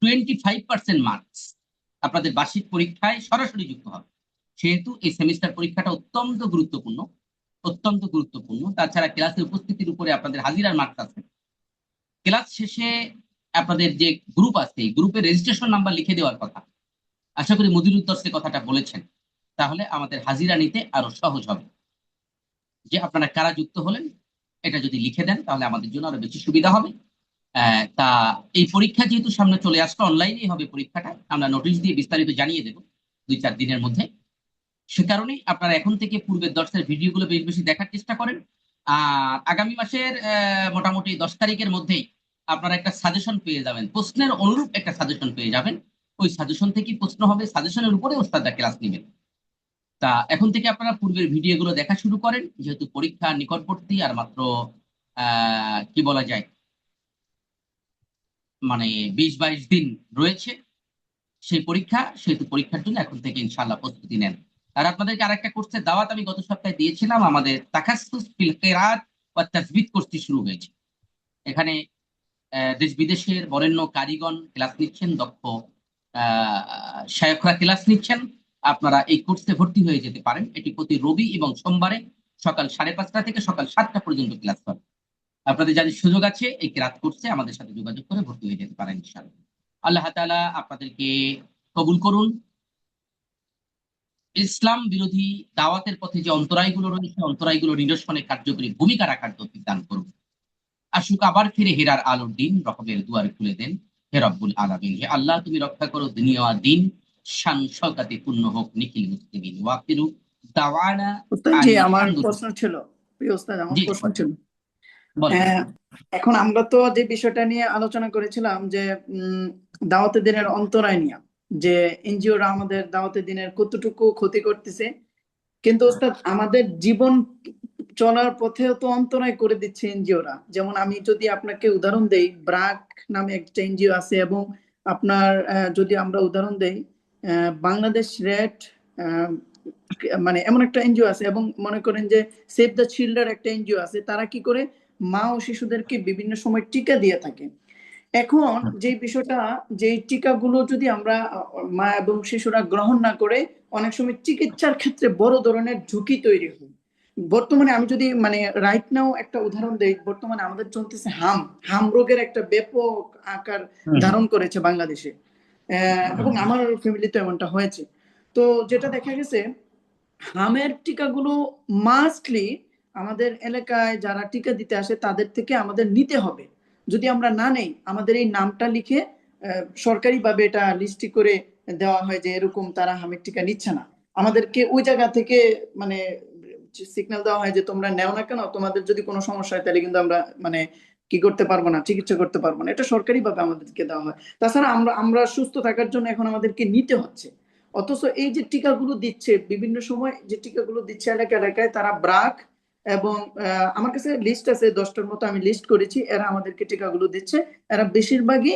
A: 25% মার্কস আপনাদের বার্ষিক পরীক্ষায় সরাসরি যুক্ত হবে। সেহেতু এই সেমিস্টার পরীক্ষাটা অত্যন্ত গুরুত্বপূর্ণ, অত্যন্ত গুরুত্বপূর্ণ। তাছাড়া ক্লাসে উপস্থিতির উপরে আপনাদের হাজিরার মার্কস আছে। ক্লাস শেষে আপনাদের যে গ্রুপ আছে, এই গ্রুপে রেজিস্ট্রেশন নাম্বার লিখে দেওয়ার কথা। আশা করি মুদিরুদ দর্শে কথাটা বলেছেন। তাহলে আমাদের হাজিরা নিতে আরো সহজ হবে, যে আপনারা কারা যুক্ত হলেন এটা যদি লিখে দেন তাহলে আমাদের জন্য আরো বেশি সুবিধা হবে। তা এই পরীক্ষা যেহেতু সামনে চলে আসলো, অনলাইনেই হবে পরীক্ষাটা, আমরা নোটিশ দিয়ে বিস্তারিত জানিয়ে দেবো 2-4 দিনের মধ্যে। সে কারণেই আপনারা এখন থেকে পূর্বের দর্শের ভিডিওগুলো বেশি বেশি দেখার চেষ্টা করেন। আর আগামী মাসের মোটামুটি 10 তারিখের মধ্যেই আপনারা একটা সাজেশন পেয়ে যাবেন, প্রশ্নের অনুরূপ একটা সাজেশন পেয়ে যাবেন। ওই সাজেশন থেকেই প্রশ্ন হবে, সাজেশনের উপরে ওস্তাদরা ক্লাস নেবেন। তা এখন থেকে আপনারা পূর্বের ভিডিওগুলো দেখা শুরু করেন, যেহেতু পরীক্ষা নিকটবর্তী, আর মাত্র কি বলা যায়, মানে 20-22 দিন রয়েছে সেই পরীক্ষা, সেহেতু পরীক্ষার জন্য এখন থেকে ইনশাআল্লাহ প্রস্তুতি নেন। আর আপনাদেরকে আরেকটা কোর্সের দাওয়াত আমি গত সপ্তাহে দিয়েছিলাম, আমাদের তাখাসসুস ফিল কিরাত ওয়া তাসবিত কোর্সটি শুরু হয়েছে। এখানে দেশ বিদেশের বরেণ্য কারিগণ ক্লাস নিচ্ছেন, দক্ষ শায়খরা ক্লাস নিচ্ছেন। আপনারা এই কোর্সে ভর্তি হয়ে যেতে পারেন। এটি প্রতি রবি এবং সোমবারে সকাল 5:30 থেকে সকাল 7টা পর্যন্ত ক্লাস হয়। আপনাদের যাদের সুযোগ আছে এই কিরাত কোর্সে আমাদের সাথে যোগাযোগ করে ভর্তি হয়ে যেতে পারেন ইনশাআল্লাহ। আল্লাহ তাআলা আপনাদেরকে কবুল করুন। ইসলাম বিরোধী দাওয়াতের পথে যে অন্তরায়গুলো রয়েছে, অন্তরায়গুলো নিরসনে কার্যকরী ভূমিকা রাখার তৌফিক দান করুন। আসুক আবার ফিরে হেরার আলোর দিন, রহমের দুয়ার খুলে দেন। হে রব্বুল আলামিন, হে আল্লাহ, তুমি রক্ষা করো দুনিয়া আর দিন, শান শওকাতে পূর্ণ হোক নিখিল মুসলিমিন ওয়াকিরু দাওয়ানা
B: উস্তাদ জি,
A: আনিল
B: আমার প্রশ্ন
A: হামদুলিল্লাহ।
B: ছিল, প্রিয় উস্তাদ আমার
A: জি জি,
B: প্রশ্ন
A: বলেন
B: ছিল
A: বলেন।
B: আহ, এখন আমরা তো যে বিষয়টা নিয়ে আলোচনা করেছিলাম যে দাওয়াতের দিনের অন্তরায় নিয়ে, যে এনজিওরা আমাদের দাওয়াতের দিনের কতটুকু ক্ষতি করতেছে। কিন্তু ওস্তাদ আমাদের জীবন চলার পথেও তো অন্তরায় করে দিচ্ছে এনজিওরা। যেমন আমি যদি আপনাকে উদাহরণ দেই, ব্রাক নামে একটা এনজিও আছে, এবং আপনার যদি আমরা উদাহরণ দেই, বাংলাদেশ রেড মানে এমন একটা এনজিও আছে, এবং মনে করেন যে সেভ দ্য চিলড্রেন একটা এনজিও আছে। তারা কি করে মা ও শিশুদেরকে বিভিন্ন সময় টিকা দিয়ে থাকে। এখন যে বিষয়টা, যে টিকাগুলো যদি আমরা মা এবং শিশুরা গ্রহণ না করে, অনেক সময় চিকিৎসার ক্ষেত্রে বড় ধরনের ঝুঁকি তৈরি হয়। বর্তমানে আমি যদি মানে রাইট নাও একটা উদাহরণ দেই, বর্তমানে আমাদের চলতেছে হাম রোগের একটা ব্যাপক আকার
A: হুম হুম
B: ধারণ করেছে বাংলাদেশে। এবং আমার ফ্যামিলিতে এমনটা হয়েছে। তো যেটা দেখা গেছে, হামের টিকাগুলো মাস্টলি আমাদের এলাকায় যারা টিকা দিতে আসে তাদের থেকে আমাদের নিতে হবে। যদি আমরা না নেই, আমাদের এই নামটা লিখে সরকারিভাবে এটা লিস্টি করে দেওয়া হয় যে এরকম তারা হামের টিকা নিচ্ছে না, আমাদেরকে ওই জায়গা থেকে মানে সিগন্যাল দেওয়া হয় যে তোমরা নেও না কেন, তোমাদের যদি কোনো সমস্যা হয় তাহলে কিন্তু আমরা মানে কি করতে পারবো না, চিকিৎসা করতে পারবো না। এটা সরকারিভাবে আমাদেরকে দেওয়া হয়। তাছাড়া আমরা আমরা সুস্থ থাকার জন্য এখন আমাদেরকে নিতে হচ্ছে। অথচ এই যে টিকাগুলো দিচ্ছে, বিভিন্ন সময় যে টিকাগুলো দিচ্ছে এলাকা এলাকায়, তারা ব্রাক এবং আমার কাছে লিস্ট আছে 10টার মতো, আমি লিস্ট করেছি, এরা আমাদেরকে টিকাগুলো দিচ্ছে। এরা বেশিরভাগই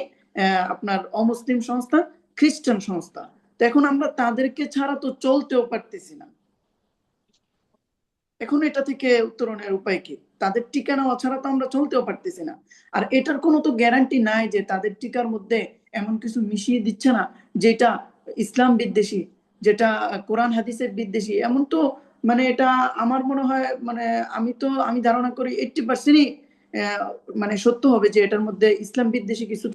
B: আপনার অমুসলিম সংস্থা, খ্রিস্টান সংস্থা। তো এখন আমরা তাদেরকে ছাড়া তো চলতেও পারতেছি না। এখন এটা থেকে উত্তরণের উপায় কি? তাদের টিকা নেওয়া ছাড়া তো আমরা চলতেও পারতেছি না। আর এটার কোনো তো গ্যারান্টি নাই যে তাদের টিকার মধ্যে এমন কিছু মিশিয়ে দিচ্ছে না যেটা ইসলাম বিদ্বেষী, যেটা কোরআন হাদিসের বিদ্বেষী। এমন তো মানে এটা আমার মনে হয় মানে আমি ধারণা করি 80%ই মানে সত্য হবে যে এটার মধ্যে ইসলাম বিদ্বেষী কিছু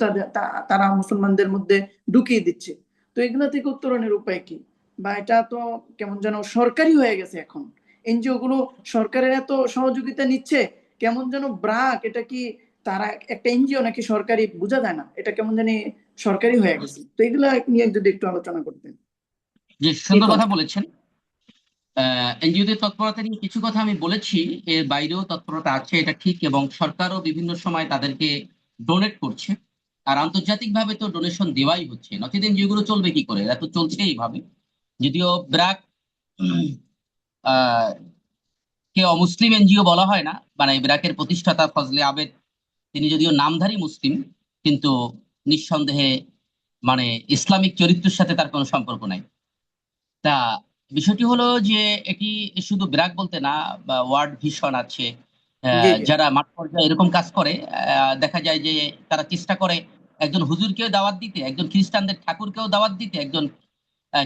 B: তারা মুসলমানদের মধ্যে ঢুকিয়ে দিচ্ছে। তো এগুলো থেকে উত্তরণের উপায় কি? বা এটা তো কেমন যেন সরকারি হয়ে গেছে এখন, এনজিও গুলো সরকারের এত সহযোগিতা নিচ্ছে, কেমন যেন ব্রাক এটা কি তারা একটা এনজিও নাকি সরকারি বোঝা যায় না, এটা কেমন জানি সরকারি হয়ে গেছে। তো এগুলা নিয়ে যদি একটু আলোচনা করতেন।
A: জি,
B: কি
A: সুন্দর
B: কোন?
A: কথা বলেছেন। এনজিওদের তৎপরতা নিয়ে কিছু কথা আমি বলেছি, এর বাইরেও তৎপরতা আছে, এটা ঠিক, এবং সরকারও বিভিন্ন সময় তাদেরকে ডোনেট করছে। আর আন্তর্জাতিকভাবে তো ডোনেশন দেওয়াই হচ্ছে, নচেত এনজিও গুলো চলবে কি করে? এরা তো চলছে এইভাবে। যদিও ব্র্যাক আহ কে অমুসলিম এনজিও বলা হয় না, মানে ব্র্যাকের প্রতিষ্ঠাতা ফজলে আবেদ, তিনি যদিও নামধারী মুসলিম, কিন্তু নিঃসন্দেহে মানে ইসলামিক চরিত্রের সাথে তার কোনো সম্পর্ক নাই। তা বিষয়টি হলো যে এটি শুধু ব্র্যাক বলতে না, বা ওয়ার্ল্ড ভিশন আছে,
B: জি জি।
A: যারা মাঠ পর্যায়ে এরকম কাজ করে। দেখা যায় যে তারা চেষ্টা করে একজন হুজুরকেও দাওয়াত দিতে, একজন খ্রিস্টানদের ঠাকুরকেও দাওয়াত দিতে, একজন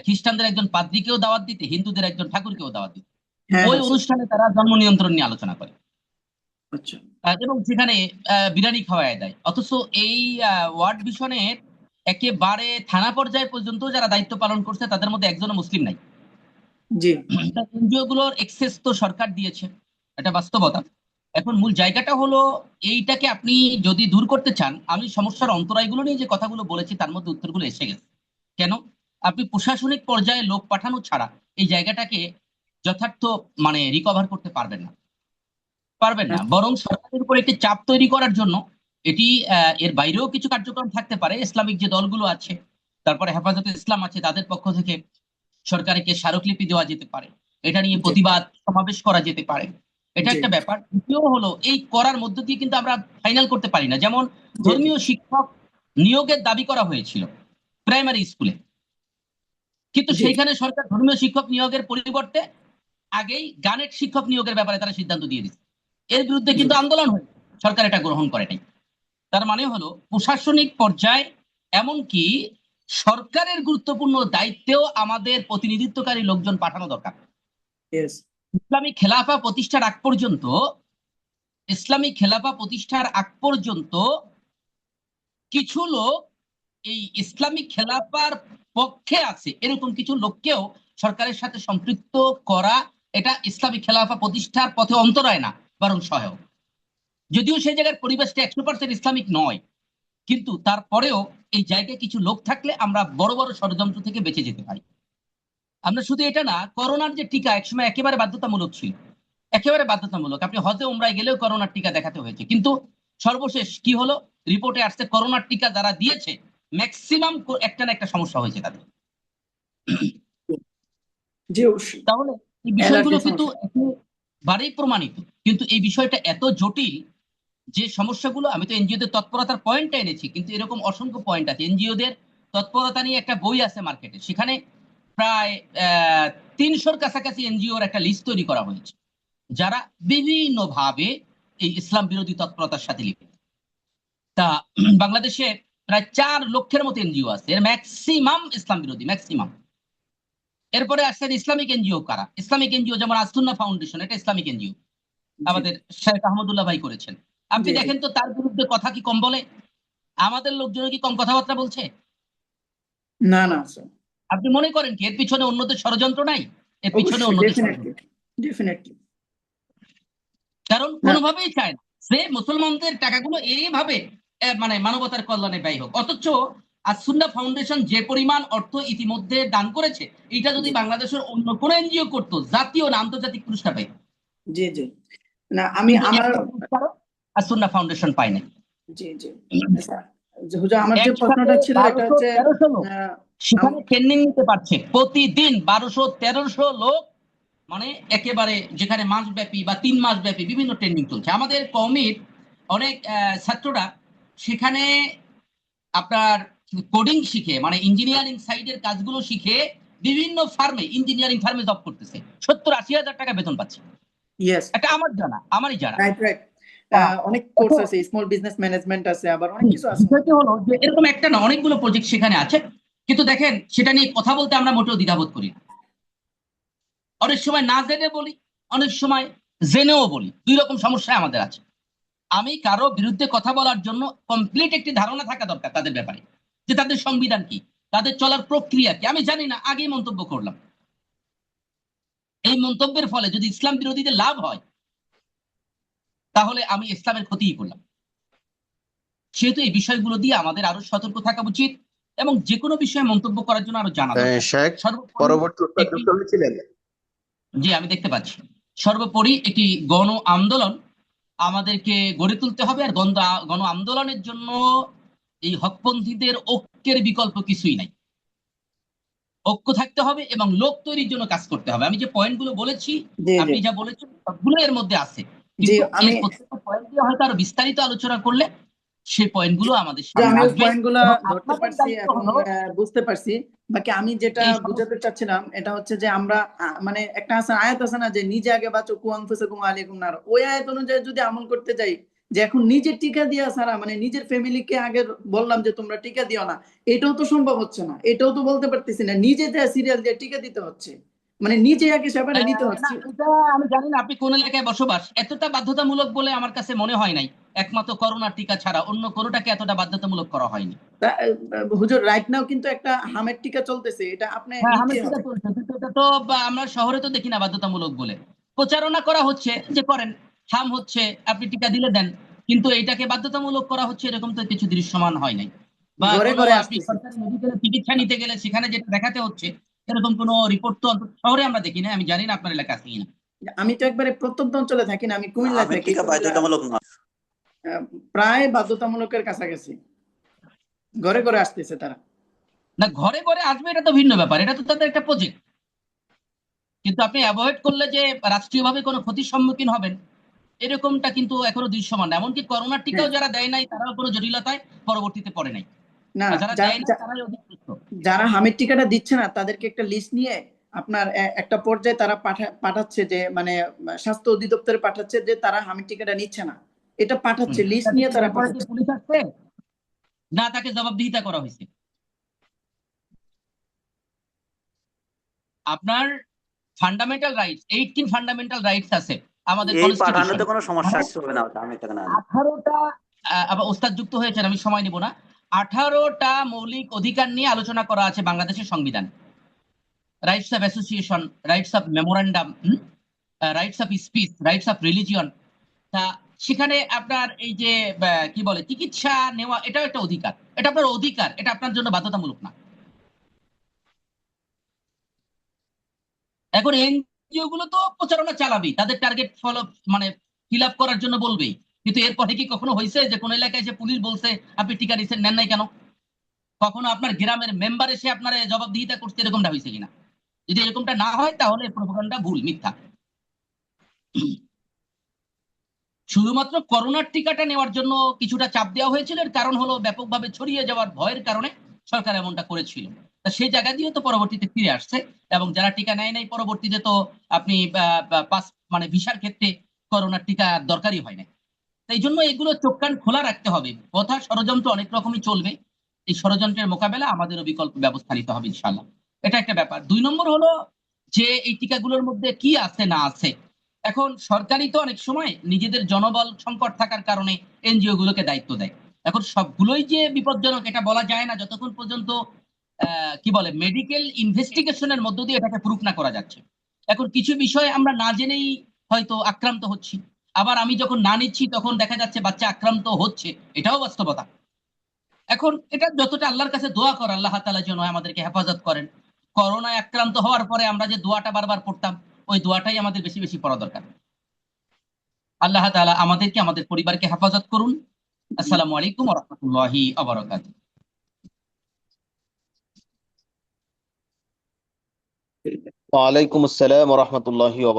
A: খ্রিস্টানদের একজন পাদ্রীকেও দাওয়াত দিতে, হিন্দুদের একজন ঠাকুরকেও দাওয়াত দিতে।
B: হ্যাঁ
A: ওই
B: হ্যাঁ স্যার।
A: অনুষ্ঠানে তারা জন্ম নিয়ন্ত্রণ নিয়ে আলোচনা করে,
B: আচ্ছা।
A: এবং সেখানে বিরিয়ানি খাওয়ায় দেয়। অথচ এই ওয়ার্ল্ড ভিশনের একেবারে থানা পর্যায়ে পর্যন্ত যারা দায়িত্ব পালন করছে তাদের মধ্যে একজনও মুসলিম নাই।
B: জি।
A: এনজিও গুলোর এক্সেস তো সরকার দিয়েছে, এটা বাস্তবতা। এখন মূল জায়গাটা হলো, এইটাকে আপনি যদি দূর করতে চান, আমি সমস্যার অন্তরায়গুলো নিয়ে যে কথাগুলো বলেছি তার মধ্যে উত্তরগুলো এসে গেছে। কেন? আপনি প্রশাসনিক পর্যায়ে লোক পাঠানো ছাড়া এই জায়গাটাকে যথার্থ মানে রিকভার করতে পারবেন না, পারবেন না।
B: হ্যাঁ।
A: বরং সরকারের উপর একটি চাপ তৈরি করার জন্য এটি এর বাইরেও কিছু কার্যক্রম থাকতে পারে। ইসলামিক যে দলগুলো আছে, তারপরে হেফাজতে ইসলাম আছে, তাদের পক্ষ থেকে সরকারকে স্মারকলিপি দেওয়া যেতে পারে, এটা নিয়ে
B: জি
A: প্রতিবাদ সমাবেশ করা যেতে পারে। এটা
B: জি
A: একটা ব্যাপার। দ্বিতীয় হলো, এই করার মধ্য দিয়ে কিন্তু আমরা ফাইনাল করতে পারি না। যেমন
B: জি জি।
A: ধর্মীয় শিক্ষক নিয়োগের দাবি করা হয়েছিল প্রাইমারি স্কুলে, কিন্তু
B: জি
A: সেইখানে সরকার ধর্মীয় শিক্ষক নিয়োগের পরিবর্তে আগেই গানের শিক্ষক নিয়োগের ব্যাপারে তারা সিদ্ধান্ত দিয়ে দিচ্ছে। এর বিরুদ্ধে
B: জি।
A: কিন্তু আন্দোলন হয়েছে, সরকার এটা গ্রহণ করে নাই। তার মানে হলো প্রশাসনিক পর্যায়ে, এমনকি সরকারের গুরুত্বপূর্ণ দায়িত্বেও আমাদের প্রতিনিধিত্বকারী লোকজন পাঠানো দরকার।
B: ইয়েস।
A: ইসলামী খেলাফা প্রতিষ্ঠার আগ পর্যন্ত, ইসলামী খেলাফা প্রতিষ্ঠার আগ পর্যন্ত কিছু লোক এই ইসলামিক খেলাফার পক্ষে আছে এরকম কিছু লোককেও সরকারের সাথে সম্পৃক্ত করা, এটা ইসলামিক খেলাফা প্রতিষ্ঠার পথে অন্তরায় না, বরং সহায়ক। যদিও সেই জায়গার পরিবেশটা 100% ইসলামিক নয়, কিন্তু তারপরেও এই জায়গায় কিছু লোক থাকলে আমরা বড় বড় ষড়যন্ত্র থেকে বেঁচে যেতে পারি। আমরা শুধু এটা না, করোনার যে টিকা একসময় একেবারে বাধ্যতামূলক ছিল, একেবারে বাধ্যতামূলক, আপনি হজে উমরায় গেলেও করোনার টিকা দেখাতে হয়েছে, কিন্তু সর্বশেষ কি হলো, রিপোর্টে আসছে করোনার টিকা যারা দিয়েছে ম্যাক্সিমাম একটা না একটা সমস্যা হয়েছে তাদের।
B: জি অবশ্যই
A: তাহলে এই বিষয়গুলো
B: অ্যালার্জির
A: কিন্তু
B: সমস্যা।
A: একেবারেই প্রমাণিত, কিন্তু এই বিষয়টা এত জটিল যে সমস্যাগুলো, আমি তো এনজিওদের তৎপরতার পয়েন্টটা এনেছি, কিন্তু এরকম অসংখ্য পয়েন্ট আছে। এনজিওদের তৎপরতা নিয়ে একটা বই আছে মার্কেটে, সেখানে প্রায় 300-র কাছাকাছি এনজিওর একটা লিস্ট তৈরি করা হয়েছে যারা বিভিন্নভাবে এই ইসলাম বিরোধী তৎপরতার সাথে লিপ্ত। তা বাংলাদেশে প্রায় 4 লক্ষের মতো এনজিও আছে, এর ম্যাক্সিমাম ইসলাম বিরোধী, ম্যাক্সিমাম। এরপরে আসছেন ইসলামিক এনজিও কারা, ইসলামিক এনজিও যেমন আসুন্নাহ ফাউন্ডেশন, এটা ইসলামিক এনজিও,
B: জি
A: আমাদের শেখ আহমদুল্লাহ ভাই করেছেন। আপনি
B: জি জি
A: দেখেন তো তার বিরুদ্ধে কথা কি কম বলে, আমাদের লোকজন কি কম কথাবার্তা বলছে?
B: না না স্যার,
A: আপনি মনে করেন কি এর পিছনে অন্যদের ষড়যন্ত্র নাই? এর পিছনে
B: অবশ্যই
A: অন্যদের
B: ডেফিনেটলি,
A: ষড়যন্ত্র,
B: ডেফিনেটলি।
A: কারণ
B: না
A: কোনোভাবেই চায় না সে মুসলমানদের টাকাগুলো এইভাবে মানে মানবতার কল্যাণে ব্যয় হোক। অথচ আসুন্নাহ ফাউন্ডেশন যে পরিমাণ অর্থ ইতিমধ্যে দান করেছে, এটা যদি
B: জি
A: বাংলাদেশের অন্য কোনো এনজিও করতো, জাতীয় না আন্তর্জাতিক পুরস্কার পাইত,
B: জি জি। না আমি
A: কিন্তু
B: আমার,
A: একটা পুরস্কারও আসুন্নাহ ফাউন্ডেশন পায় না।
B: জি জি স্যার, হুজুর আমার যে
A: একসাথে
B: প্রশ্নটা ছিল এটা
A: 1200
B: হচ্ছে
A: 1300 লোক
B: আহ,
A: সেখানে
B: আম-
A: ট্রেনিং নিতে পারছে প্রতিদিন, 1200-1300 লোক, মানে একেবারে যেখানে মাসব্যাপী বা 3 মাস ব্যাপী বিভিন্ন ট্রেনিং চলছে। আমাদের কওমির অনেক ছাত্ররা সেখানে আপনার কোডিং শিখে, মানে ইঞ্জিনিয়ারিং সাইডের কাজগুলো শিখে বিভিন্ন ফার্মে, ইঞ্জিনিয়ারিং ফার্মে জব করতেছে, 70-80 হাজার টাকা বেতন পাচ্ছে।
B: ইয়েস,
A: এটা আমার জানা, আমারই জানা।
B: Right right.
A: আহ,
B: অনেক কোর্স
A: এখন
B: আছে, স্মল বিজনেস ম্যানেজমেন্ট আছে, আবার অনেক কিছু আছে।
A: বিষয়টি হলো যে এরকম একটা না, অনেকগুলো প্রজেক্ট সেখানে আছে, কিন্তু দেখেন সেটা নিয়ে কথা বলতে আমরা মোটেও দ্বিধাবোধ করি না। অনেক সময় না জেনে বলি, অনেক সময় জেনেও বলি, 2 রকম সমস্যা আমাদের আছে। আমি কারো বিরুদ্ধে কথা বলার জন্য কমপ্লিট একটি ধারণা থাকা দরকার তাদের ব্যাপারে, যে তাদের সংবিধান কি, তাদের চলার প্রক্রিয়া কি, আমি জানি না, আগেই মন্তব্য করলাম। এই মন্তব্যের ফলে যদি ইসলাম বিরোধীদের লাভ হয়, তাহলে আমি ইসলামের ক্ষতিই করলাম। সেহেতু এই বিষয়গুলো দিয়ে আমাদের আরো সতর্ক থাকা উচিত, এবং যে কোনো বিষয়ে মন্তব্য করার জন্য আরো জানা দরকার।
C: শেখ,
A: সর্বোপরি
C: পরবর্তী উত্তর
A: একটি,
C: যুক্ত হয়েছিলেন।
A: জি আমি দেখতে পাচ্ছি, সর্বোপরি একটি গণ আন্দোলন আমাদেরকে গড়ে তুলতে হবে, আর গণ আন্দোলনের জন্য এই হকপন্থীদের ঐক্যের বিকল্প কিছুই নাই। ঐক্য থাকতে হবে এবং লোক তৈরির জন্য কাজ করতে হবে। আমি যে পয়েন্টগুলো বলেছি,
B: জি জি
A: আপনি যা বলেছেন সবগুলো এর মধ্যে আছে,
B: জি।
A: কিন্তু
B: আমি
A: এর প্রত্যেকটা পয়েন্ট দিয়ে হয়তো আরো বিস্তারিত আলোচনা করলে সেই পয়েন্টগুলো আমাদের
B: যে
A: সামনে
B: আমি
A: আসবে।
B: পয়েন্ট গুলা
A: এবং
B: ধরতে
A: আপনাদের
B: পারছি
A: দায়িত্ব
B: এবং
A: হলো
B: বুঝতে পারছি। বাকি আমি যেটা
A: এই সমস্ত,
B: বুঝাতে চাচ্ছিলাম এটা হচ্ছে যে আমরা মানে একটা আছে আয়াত আছে না, যে নিজে আগে বাঁচো কু আনফুসাকুম আলাইকুম নার, ওই আয়াত অনুযায়ী যদি আমল করতে যাই, যে এখন নিজের টিকা দিয়া সারা, মানে নিজের ফ্যামিলিকে আগে বললাম যে তোমরা টিকা দিও না, এটাও তো সম্ভব হচ্ছে না, এটাও তো বলতে পারতেছি না, নিজে যা সিরিয়াল দিয়ে টিকা দিতে হচ্ছে, মানে নিজে আগে সেবাটা নিতে
A: না
B: হচ্ছে।
A: এটা আমি জানি না আপনি কোন এলাকায় বসবাস, এতটা বাধ্যতামূলক বলে আমার কাছে মনে হয় নাই। একমাত্র করোনার টিকা ছাড়া অন্য কোনোটাকে এতটা বাধ্যতামূলক করা হয়নি।
B: হুজুর রাইট নাও কিন্তু একটা হামের টিকা চলতেছে, এটা আপনি
A: হ্যাঁ
B: নিতে
A: আমার টিকা
B: হবে।
A: চলছে, কিন্তু এটা তো আমরা শহরে তো দেখি না বাধ্যতামূলক বলে। প্রচারণা করা হচ্ছে যে করেন, হাম হচ্ছে, আপনি টিকা দিলে দেন, কিন্তু এটাকে বাধ্যতামূলক করা হচ্ছে এরকম তো কিছু দৃশ্যমান হয় নাই। বা
B: ঘরে
A: কোনো
B: ঘরে
A: আপনি
B: আসতেছে।
A: সরকারি মেডিকেলে চিকিৎসা নিতে গেলে সেখানে যেটা দেখাতে হচ্ছে, এরকম কোনো রিপোর্ট তো অন্তত শহরে আমরা দেখি না। আমি জানি না আপনার এলাকা আছে কিনা।
B: আমি তো একবারে প্রত্যন্ত অঞ্চলে থাকি না, আমি
D: না,
B: কুমিল্লায়
D: আমের
B: থাকি।
D: টিকা
B: কুমিল্লা
D: বাধ্যতামূলক নয়।
B: প্রায় বাধ্যতামূলকের কাছাকাছি, ঘরে ঘরে আসতেছে তারা।
A: না ঘরে ঘরে আসবে এটা তো ভিন্ন ব্যাপার, এটা তো তাদের একটা প্রজেক্ট, কিন্তু আপনি অ্যাভয়েড করলে যে রাষ্ট্রীয়ভাবে কোনো ক্ষতির সম্মুখীন হবেন, এরকমটা কিন্তু এখনো দৃশ্যমান না। এমনকি করোনার
B: হ্যাঁ,
A: টিকাও যারা দেয় নাই তারাও কোনো জটিলতায় পরবর্তীতে পড়ে নাই,
B: না
A: আর যারা
B: যা-
A: দেয় নাই
B: যা-
A: তারাই অধিক সুস্থ।
B: যারা হামের টিকাটা দিচ্ছে না তাদেরকে একটা লিস্ট নিয়ে আপনার একটা পর্যায়ে তারা পাঠাচ্ছে, যে মানে স্বাস্থ্য অধিদপ্তরে পাঠাচ্ছে যে তারা হামের টিকাটা নিচ্ছে না, এটা পাঠাচ্ছে, লিস্ট
A: তাতে
B: নিয়ে
A: কি
B: তারা
A: এরপরে কি
B: পাঠাচ্ছে।
A: পুলিশ আসছে, না তাকে জবাবদিহিতা করা হয়েছে? আপনার ফান্ডামেন্টাল রাইটস, 18 ফান্ডামেন্টাল রাইটস আছে আমাদের
D: এই
A: কনস্টিটিউশন।
D: পাঠানোতে কোনো সমস্যা আসছে হবে না, ওটা আমের টাকা না আনলে।
A: 18টা, আবার ওস্তাদ যুক্ত হয়েছেন, আমি সময় নিব না। 18টা মৌলিক অধিকার নিয়ে আলোচনা করা আছে বাংলাদেশের সংবিধান। Rights of association, rights of memorandum, rights of speech, rights of religion. তা সেখানে আপনার এই যে কি বলে চিকিৎসা নেওয়া, এটাও একটা অধিকার, এটা আপনার অধিকার, এটা আপনার জন্য বাধ্যতামূলক না। এখন এনজিও গুলো তো প্রচারণা চালাবেই, তাদের টার্গেট ফলো মানে ফিল আপ করার জন্য বলবেই। কিন্তু এরপরে কি কখনো হয়েছে যে কোন এলাকায় যে পুলিশ বলছে আপনি টিকা নিচ্ছেন, নেন নাই কেন? কখনো আপনার গ্রামের মেম্বার এসে আপনার জবাবদিহিতা করতে এরকমটা হয়েছে কিনা? যদি এরকমটা না হয় তাহলে প্রোপাগান্ডা ভুল, মিথ্যা। শুধুমাত্র করোনার টিকাটা নেওয়ার জন্য কিছুটা চাপ দেওয়া হয়েছিল, এর কারণ হলো ব্যাপকভাবে ছড়িয়ে যাওয়ার ভয়ের কারণে সরকার এমনটা করেছিল। তা সেই জায়গা দিয়ে তো পরবর্তীতে ফিরে আসছে, এবং যারা টিকা নেয় নাই পরবর্তীতে তো আপনি পাস মানে ভিসার ক্ষেত্রে করোনার টিকা দরকারই হয় না। তাই জন্য এগুলো চোখ কান খোলা রাখতে হবে, কথা ষড়যন্ত্র অনেক রকমই চলবে। এই ষড়যন্ত্রের মোকাবেলা আমাদেরও বিকল্প ব্যবস্থা নিতে হবে ইনশাল্লাহ। এটা একটা ব্যাপার। 2 নম্বর হলো যে এই টিকাগুলোর মধ্যে কি আছে না আছে। এখন সরকারি তো অনেক সময় নিজেদের জনবল সংকট থাকার কারণে এনজিও গুলোকে দায়িত্ব দেয়। এখন সবগুলোই যে বিপজ্জনক এটা বলা যায় না যতক্ষণ পর্যন্ত কি বলে মেডিকেল ইনভেস্টিগেশনের মধ্য দিয়ে এটাকে প্রুফ না করা যাচ্ছে। এখন কিছু বিষয়ে আমরা না জেনেই হয়তো আক্রান্ত হচ্ছি, আবার আমি যখন না নিচ্ছি তখন দেখা যাচ্ছে বাচ্চা আক্রান্ত হচ্ছে, এটাও বাস্তবতা। এখন এটা যতটা আল্লাহর কাছে দোয়া কর আল্লাহ তাআলা যেন আমাদেরকে হেফাজত করেন। করোনায় আক্রান্ত হওয়ার পরে আমরা যে দোয়াটা বারবার পড়তাম, ওই দোয়াটাই আমাদের বেশি বেশি পড়া দরকার। আল্লাহ তাআলা আমাদেরকে, আমাদের পরিবারকে হেফাজত করুন। আসসালামু আলাইকুম ওয়া রাহমাতুল্লাহি ওয়া বারাকাতুহু।
C: ওয়ালাইকুম আসসালাম ওয়া রাহমাতুল্লাহি ওয়া